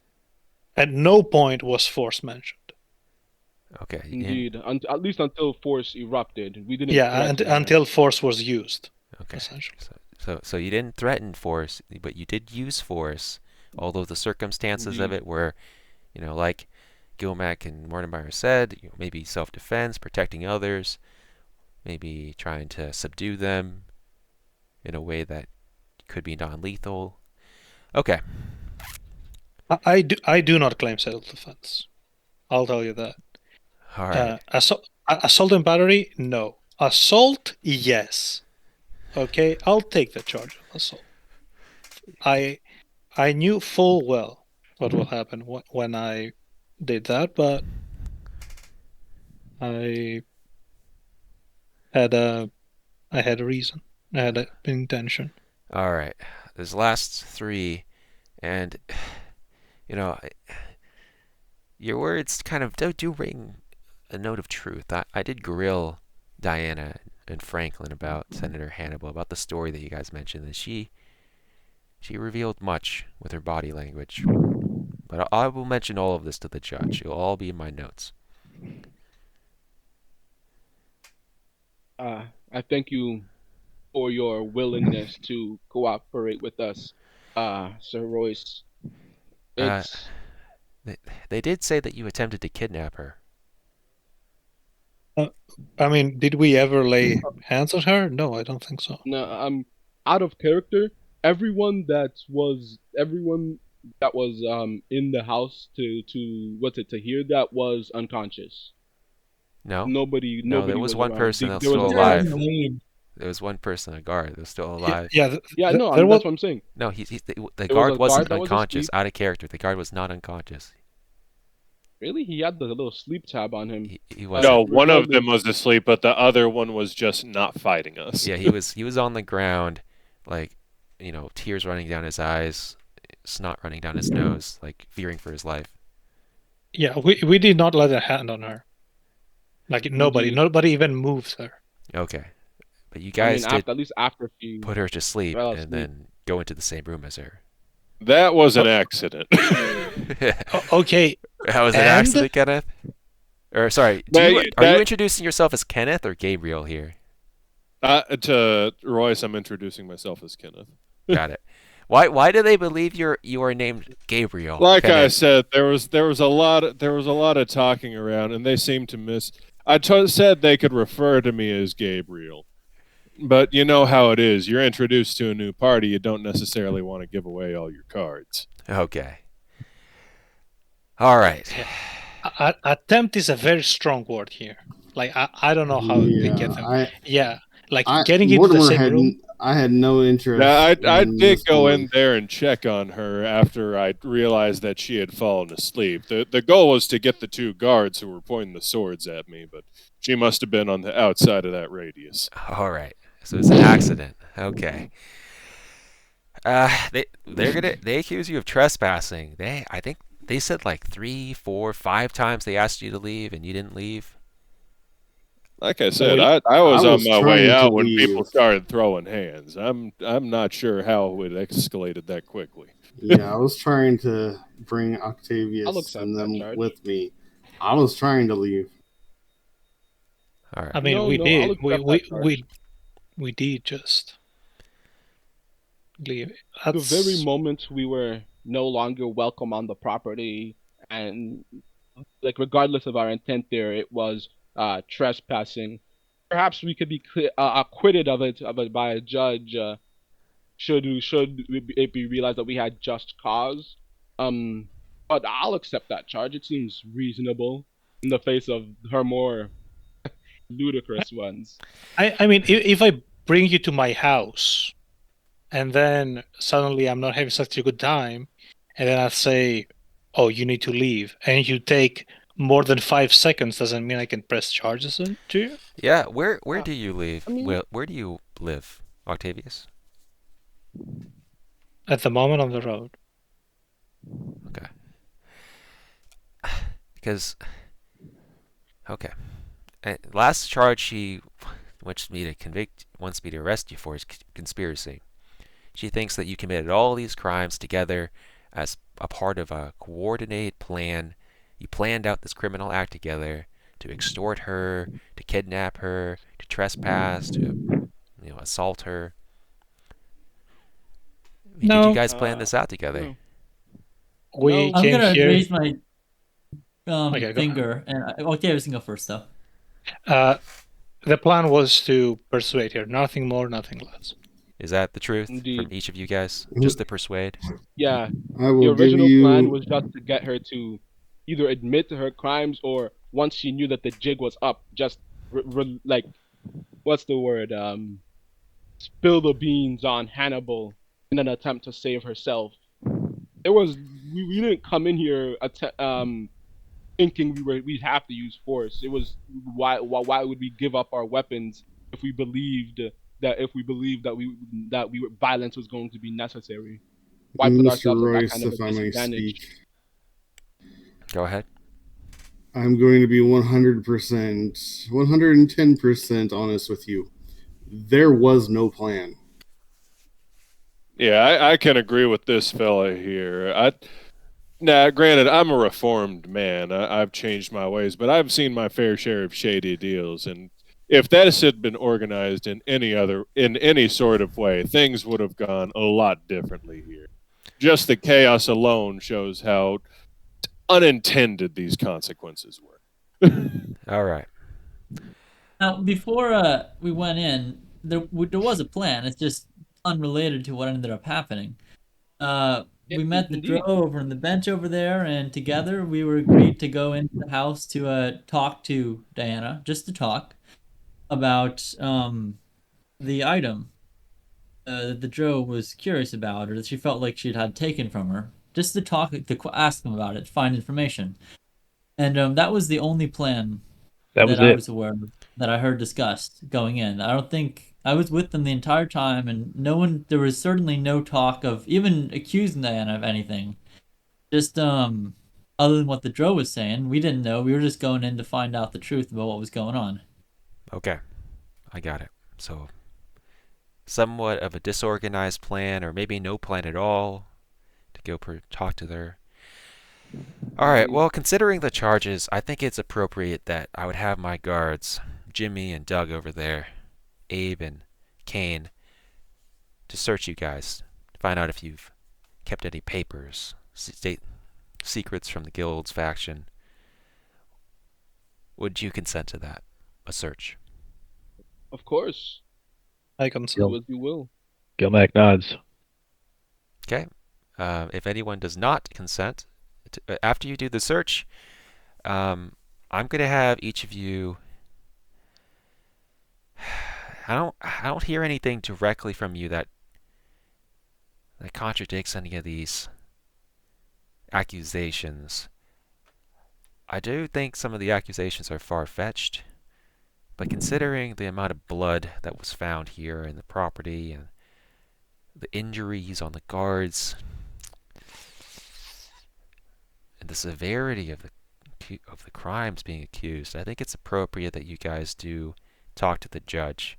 Speaker 3: At no point was force mentioned.
Speaker 1: Okay.
Speaker 2: Indeed, at least until force erupted, we didn't
Speaker 3: Yeah,
Speaker 2: threaten her.
Speaker 3: until force was used,
Speaker 1: Okay.
Speaker 3: essentially.
Speaker 1: So you didn't threaten force, but you did use force, although the circumstances of
Speaker 2: Indeed.
Speaker 1: it were, like Gilmac and Mortimer said, maybe self-defense, protecting others, maybe trying to subdue them in a way that could be non-lethal. Okay.
Speaker 3: I do not claim self-defense. I'll tell you that.
Speaker 1: All right.
Speaker 3: Assault and battery, no. Assault, yes. Okay, I'll take the charge of assault. I knew full well what will happen when I did that, but I had a reason. I had an intention.
Speaker 1: All right. Those last three, and your words kind of do ring a note of truth. I did grill Diana and Franklin about Senator Hannibal, about the story that you guys mentioned, and she revealed much with her body language. But I will mention all of this to the judge. It'll all be in my notes.
Speaker 2: I thank you for your willingness to cooperate with us, Sir Royce. It's
Speaker 1: They did say that you attempted to kidnap her.
Speaker 3: I mean, did we ever lay hands on her? No, I don't think so.
Speaker 2: no, I'm out of character. Everyone that was in the house to hear that was unconscious.
Speaker 1: No?
Speaker 2: Nobody
Speaker 1: No, there was
Speaker 2: was
Speaker 1: one
Speaker 2: around.
Speaker 1: person that's
Speaker 2: There was
Speaker 1: still
Speaker 2: a
Speaker 1: alive.
Speaker 2: five.
Speaker 1: There was one person, a guard, that was still alive.
Speaker 3: Yeah,
Speaker 2: Yeah, no,
Speaker 3: there was
Speaker 2: that's what I'm saying.
Speaker 1: No, the
Speaker 2: There was
Speaker 1: guard
Speaker 2: a
Speaker 1: wasn't
Speaker 2: guard that was
Speaker 1: unconscious.
Speaker 2: asleep.
Speaker 1: Out of character. The guard was not unconscious.
Speaker 2: Really? He had the little sleep tab on him.
Speaker 1: He wasn't.
Speaker 7: No, one of
Speaker 2: regardless-
Speaker 7: them was asleep, but the other one was just not fighting us.
Speaker 1: Yeah, he was on the ground, like, tears running down his eyes, snot running down his nose, like fearing for his life.
Speaker 3: Yeah, we did not let a hand on her. Like
Speaker 2: Indeed.
Speaker 3: nobody even moves her.
Speaker 1: Okay, but you
Speaker 2: I
Speaker 1: guys
Speaker 2: mean,
Speaker 1: did
Speaker 2: at least after she
Speaker 1: put her to sleep
Speaker 2: fell
Speaker 1: and
Speaker 2: asleep.
Speaker 1: then go into the same room as her.
Speaker 7: That was an accident.
Speaker 3: Okay,
Speaker 1: That was an
Speaker 3: And-
Speaker 1: accident, Kenneth? Or sorry,
Speaker 7: Now,
Speaker 1: are you
Speaker 7: that-
Speaker 1: introducing yourself as Kenneth or Gabriel here?
Speaker 7: To Royce, I'm introducing myself as Kenneth.
Speaker 1: Got it. Why do they believe you are named Gabriel?
Speaker 7: Like I
Speaker 1: Kenneth?
Speaker 7: said, there was a lot of talking around, and they seemed to miss. Said they could refer to me as Gabriel, but you know how it is. You're introduced to a new party, you don't necessarily want to give away all your cards.
Speaker 1: Okay. All right.
Speaker 3: attempt is a very strong word here. Like I don't know how they get them. Getting into the
Speaker 6: Mortimer
Speaker 3: same room.
Speaker 6: I had no interest.
Speaker 7: Now, I
Speaker 6: in
Speaker 7: did
Speaker 6: this
Speaker 7: go
Speaker 6: one.
Speaker 7: in there and check on her after I realized that she had fallen asleep. The goal was to get the two guards who were pointing the swords at me, but she must have been on the outside of that radius.
Speaker 1: All right. So it's an accident. Okay. They accuse you of trespassing. I think they said like 3, 4, 5 times they asked you to leave and you didn't leave.
Speaker 7: Like I said, I was on my
Speaker 6: trying
Speaker 7: way
Speaker 6: to
Speaker 7: out when
Speaker 6: leave.
Speaker 7: people started throwing hands. I'm not sure how it escalated that quickly.
Speaker 6: Yeah, I was trying to bring Octavius
Speaker 2: I'll accept
Speaker 6: and
Speaker 2: that
Speaker 6: them
Speaker 2: charge.
Speaker 6: with me. I was trying to leave.
Speaker 1: All right.
Speaker 3: I mean,
Speaker 2: No,
Speaker 3: we
Speaker 2: no,
Speaker 3: did.
Speaker 2: I'll accept that charge.
Speaker 3: We did just leave.
Speaker 2: The
Speaker 3: That's
Speaker 2: very moment we were no longer welcome on the property, and like regardless of our intent there, it was trespassing. Perhaps we could be acquitted of it by a judge. Should it be realized that we had just cause. But I'll accept that charge. It seems reasonable in the face of her more ludicrous ones.
Speaker 3: I mean, if I bring you to my house, and then suddenly I'm not having such a good time, and then I say, "Oh, you need to leave," and you take more than 5 seconds, doesn't mean I can press charges on to you.
Speaker 1: Yeah. Where do you live?
Speaker 2: I mean-
Speaker 1: Where do you live, Octavius?
Speaker 3: At the moment on the road.
Speaker 1: Okay. Because. Okay. Last charge she wants me to arrest you for is conspiracy. She thinks that you committed all these crimes together as a part of a coordinated plan. You planned out this criminal act together to extort her, to kidnap her, to trespass, to assault her. Did
Speaker 3: No.
Speaker 1: you guys plan this out together?
Speaker 2: no.
Speaker 3: We
Speaker 2: No.
Speaker 4: I'm
Speaker 3: came
Speaker 4: gonna
Speaker 3: here.
Speaker 4: raise my
Speaker 3: Okay, go.
Speaker 4: finger, and Octavius can go first though.
Speaker 3: The plan was to persuade her. Nothing more, nothing less.
Speaker 1: Is that the truth
Speaker 2: Indeed.
Speaker 1: from each of you guys? Just to persuade?
Speaker 2: Yeah,
Speaker 6: I
Speaker 2: the
Speaker 6: will give
Speaker 2: original
Speaker 6: you.
Speaker 2: plan was just to get her to either admit to her crimes, or once she knew that the jig was up, just like, what's the word? Spill the beans on Hannibal in an attempt to save herself. We didn't come in here thinking we'd have to use force. It was why would we give up our weapons if we believed that violence was going to be necessary? Why put
Speaker 6: Mr.
Speaker 2: ourselves at that
Speaker 6: Royce,
Speaker 2: kind of a
Speaker 6: if I may
Speaker 2: disadvantage?
Speaker 6: speak,
Speaker 1: Go ahead.
Speaker 6: I'm going to be 100%, 110% honest with you. There was no plan.
Speaker 7: Yeah, I can agree with this fella here. Granted, I'm a reformed man. I've changed my ways, but I've seen my fair share of shady deals, and if that had been organized in any sort of way, things would have gone a lot differently here. Just the chaos alone shows how unintended these consequences were.
Speaker 1: All right.
Speaker 4: Now, before we went in, there was a plan. It's just unrelated to what ended up happening. We met the
Speaker 2: indeed.
Speaker 4: Drow over on the bench over there, and together we were agreed to go into the house to talk to Diana, just to talk about the item that the Drow was curious about, or that she felt like she'd had taken from her, just to ask them about it, find information. And that was the only plan
Speaker 5: That was
Speaker 4: that I
Speaker 5: it.
Speaker 4: was aware of, that I heard discussed going in. I don't think I was with them the entire time, and no one. There was certainly no talk of even accusing Diana of anything. Just other than what the Drow was saying, we didn't know. We were just going in to find out the truth about what was going on.
Speaker 1: Okay, I got it. So, somewhat of a disorganized plan, or maybe no plan at all, to go talk to her. All right, well, considering the charges, I think it's appropriate that I would have my guards, Jimmy and Doug over there, Abe and Kane, to search you guys, to find out if you've kept any papers, state secrets from the guild's faction. Would you consent to that? A search?
Speaker 2: Of course.
Speaker 3: I consent.
Speaker 2: Do as you will.
Speaker 5: Gilmac nods.
Speaker 1: Okay. If anyone does not consent, after you do the search, I'm going to have each of you. I don't hear anything directly from you that contradicts any of these accusations. I do think some of the accusations are far-fetched, but considering the amount of blood that was found here in the property and the injuries on the guards and the severity of the crimes being accused, I think it's appropriate that you guys do talk to the judge,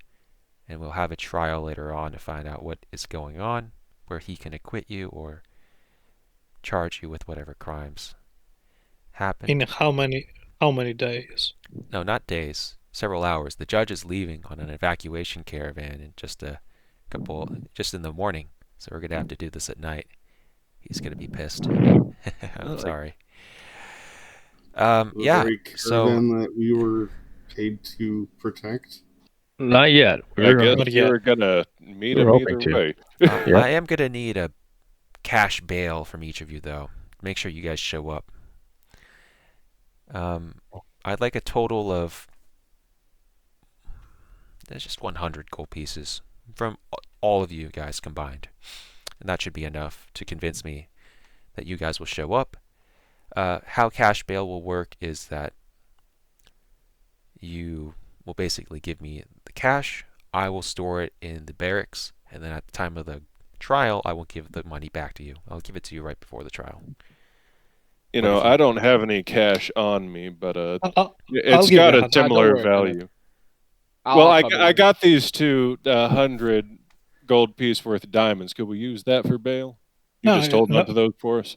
Speaker 1: and we'll have a trial later on to find out what is going on, where he can acquit you or charge you with whatever crimes happened.
Speaker 3: In how many days?
Speaker 1: No, not days. Several hours. The judge is leaving on an evacuation caravan in just in the morning. So we're gonna have to do this at night. He's gonna be pissed. I'm sorry.
Speaker 6: The
Speaker 1: Yeah.
Speaker 6: very
Speaker 1: So
Speaker 6: caravan that we were paid to protect.
Speaker 5: Not yet.
Speaker 7: I
Speaker 5: We're,
Speaker 7: guess we were gonna meet
Speaker 5: we're
Speaker 7: him
Speaker 5: hoping
Speaker 7: either
Speaker 5: to.
Speaker 7: way.
Speaker 5: Yeah.
Speaker 1: I am gonna need a cash bail from each of you, though. Make sure you guys show up. I'd like a total of there's just 100 gold pieces from all of you guys combined, and that should be enough to convince me that you guys will show up. How cash bail will work is that you will basically give me the cash, I will store it in the barracks, and then at the time of the trial, I will give the money back to you. I'll give it to you right before the trial.
Speaker 7: You
Speaker 1: What
Speaker 7: know,
Speaker 1: if you-
Speaker 7: I don't have any cash on me, but
Speaker 3: I'll
Speaker 7: it's
Speaker 3: give
Speaker 7: got
Speaker 3: you
Speaker 7: a
Speaker 3: 100.
Speaker 7: similar
Speaker 2: Don't worry about it.
Speaker 7: value.
Speaker 2: I'll
Speaker 7: Well,
Speaker 2: cover
Speaker 7: I
Speaker 2: you.
Speaker 7: got these 200 gold piece worth of diamonds. Could we use that for bail? You
Speaker 3: No,
Speaker 7: just hold
Speaker 3: no.
Speaker 7: on to those for us.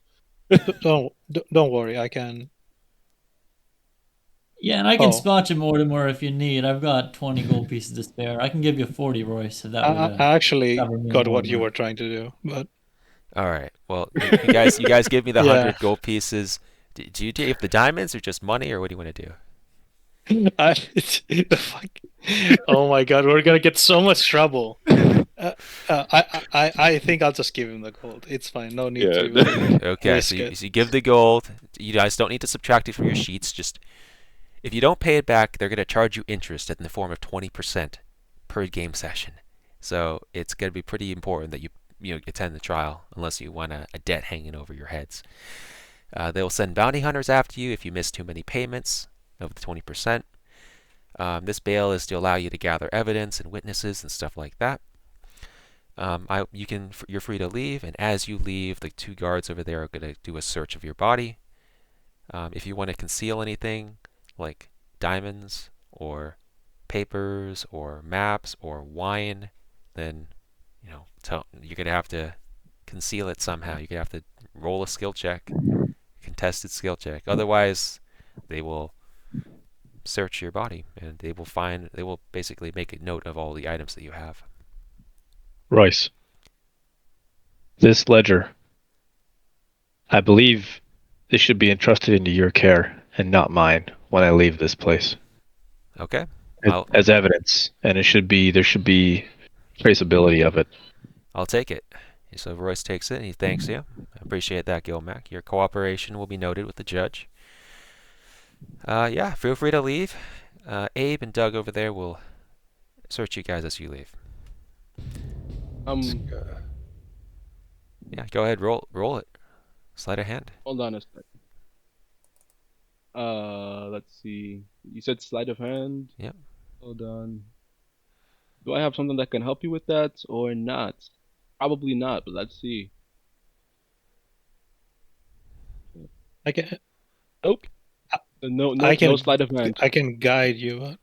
Speaker 3: Don't worry. I can.
Speaker 4: Yeah, and I can
Speaker 3: Oh.
Speaker 4: spot you Mortimer if you need. I've got 20 gold pieces to spare. I can give you 40, Royce, if that would.
Speaker 3: I actually
Speaker 4: cover me
Speaker 3: got
Speaker 4: and
Speaker 3: what you
Speaker 4: Mortimer.
Speaker 3: were trying to do, but
Speaker 1: All right. Well, you guys give me the
Speaker 3: Yeah.
Speaker 1: 100 gold pieces. Do you take the diamonds or just money, or what do you want to do?
Speaker 3: the fuck. Oh my god, we're gonna get so much trouble. I think I'll just give him the gold. It's fine. No need
Speaker 7: Yeah.
Speaker 3: to.
Speaker 1: Okay,
Speaker 3: Risk
Speaker 1: so
Speaker 3: it.
Speaker 1: you give the gold. You guys don't need to subtract it from your sheets. Just if you don't pay it back, they're going to charge you interest in the form of 20% per game session. So it's going to be pretty important that you attend the trial, unless you want a debt hanging over your heads. They will send bounty hunters after you if you miss too many payments of the 20%. This bail is to allow you to gather evidence and witnesses and stuff like that. You're free to leave, and as you leave, the 2 guards over there are going to do a search of your body. If you want to conceal anything, like diamonds or papers or maps or wine, then you're going to have to conceal it somehow. You're going to have to roll a skill check, contested skill check. Otherwise, they will search your body, and they will basically make a note of all the items that you have.
Speaker 5: Royce, this ledger, I believe this should be entrusted into your care and not mine when I leave this place.
Speaker 1: Okay.
Speaker 5: As evidence, and there should be traceability of it.
Speaker 1: I'll take it. So Royce takes it and he thanks you. I appreciate that, Gilmac. Your cooperation will be noted with the judge. Feel free to leave. Abe and Doug over there will search you guys as you leave. Yeah, go ahead, roll it. Sleight of hand.
Speaker 2: Hold on a second. Let's see. You said sleight of hand?
Speaker 1: Yep.
Speaker 2: Hold on. Do I have something that can help you with that or not? Probably not, but let's see.
Speaker 3: I can.
Speaker 2: Nope. No
Speaker 3: no
Speaker 2: sleight of hand.
Speaker 3: I can guide you.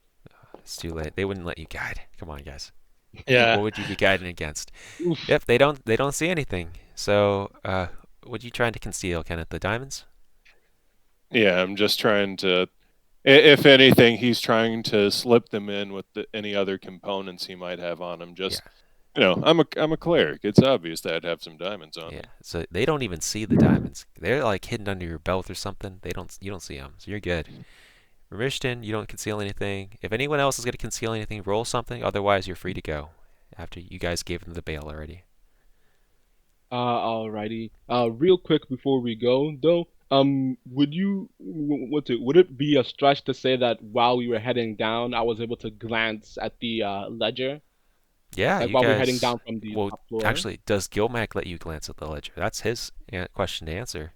Speaker 1: It's too late. They wouldn't let you guide. Come on, guys.
Speaker 3: Yeah.
Speaker 1: What would you be guiding against?
Speaker 2: Oof.
Speaker 1: Yep, they don't see anything. So, what are you trying to conceal, Kenneth? The diamonds?
Speaker 7: Yeah, I'm just trying to. If anything, he's trying to slip them in with any other components he might have on him. Just, I'm a cleric. It's obvious that I'd have some diamonds on.
Speaker 1: Yeah.
Speaker 7: Him.
Speaker 1: So they don't even see the diamonds. They're like hidden under your belt or something. You don't see them. So you're good. Remishton, you don't conceal anything. If anyone else is going to conceal anything, roll something. Otherwise, you're free to go. After you guys gave them the bail already.
Speaker 2: Alrighty. Real quick before we go, though, would it be a stretch to say that while we were heading down, I was able to glance at the ledger?
Speaker 1: Yeah,
Speaker 2: Like
Speaker 1: you
Speaker 2: while
Speaker 1: guys.
Speaker 2: we're heading down from the
Speaker 1: Well,
Speaker 2: top floor?
Speaker 1: actually, does Gilmac let you glance at the ledger? That's his question to answer.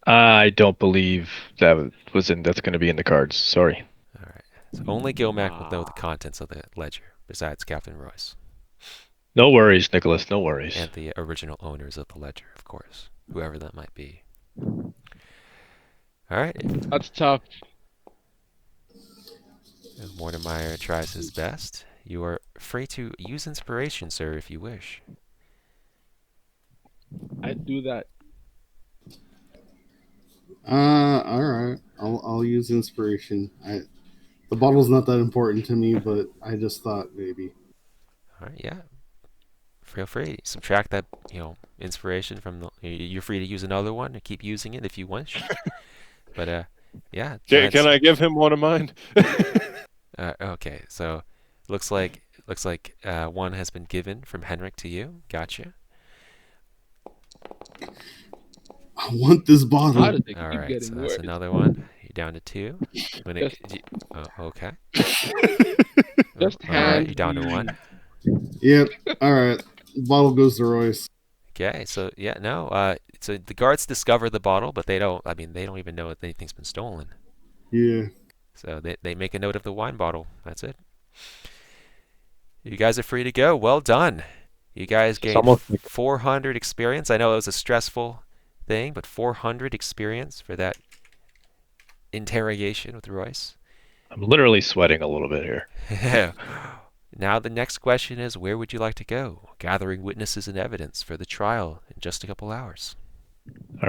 Speaker 5: I don't believe that's going to be in the cards. Sorry.
Speaker 1: All right. So only Gilmac will know the contents of the ledger, besides Captain Royce.
Speaker 5: No worries, Nicholas. No worries.
Speaker 1: And the original owners of the ledger, of course, whoever that might be. All right.
Speaker 2: That's tough.
Speaker 1: If Mortimer tries his best, you are free to use inspiration, sir, if you wish.
Speaker 2: I'd do that.
Speaker 6: All right. I'll use inspiration. The bottle's not that important to me, but I just thought maybe.
Speaker 1: All right. Yeah. Feel free. Subtract that, inspiration from the. You're free to use another one and keep using it if you wish. But yeah.
Speaker 7: Can I give him one of mine?
Speaker 1: Okay. So, looks like one has been given from Henrik to you. Gotcha.
Speaker 6: I want this bottle.
Speaker 2: How did they
Speaker 1: All
Speaker 2: keep
Speaker 1: right.
Speaker 2: getting
Speaker 1: So that's
Speaker 2: worse?
Speaker 1: another one. You're down to 2. Okay.
Speaker 2: Just
Speaker 1: All right.
Speaker 2: hand
Speaker 1: You're down to
Speaker 2: me-
Speaker 1: 1.
Speaker 6: Yep. All right. Bottle goes to Royce.
Speaker 1: Okay, so yeah, no. So the guards discover the bottle, but they don't. I mean, they don't even know if anything's been stolen.
Speaker 6: Yeah.
Speaker 1: So they make a note of the wine bottle. That's it. You guys are free to go. Well done. You guys gained 400 experience. I know it was a stressful thing, but 400 experience for that interrogation with Royce.
Speaker 5: I'm literally sweating a little bit here.
Speaker 1: Now the next question is, where would you like to go? Gathering witnesses and evidence for the trial in just a couple hours.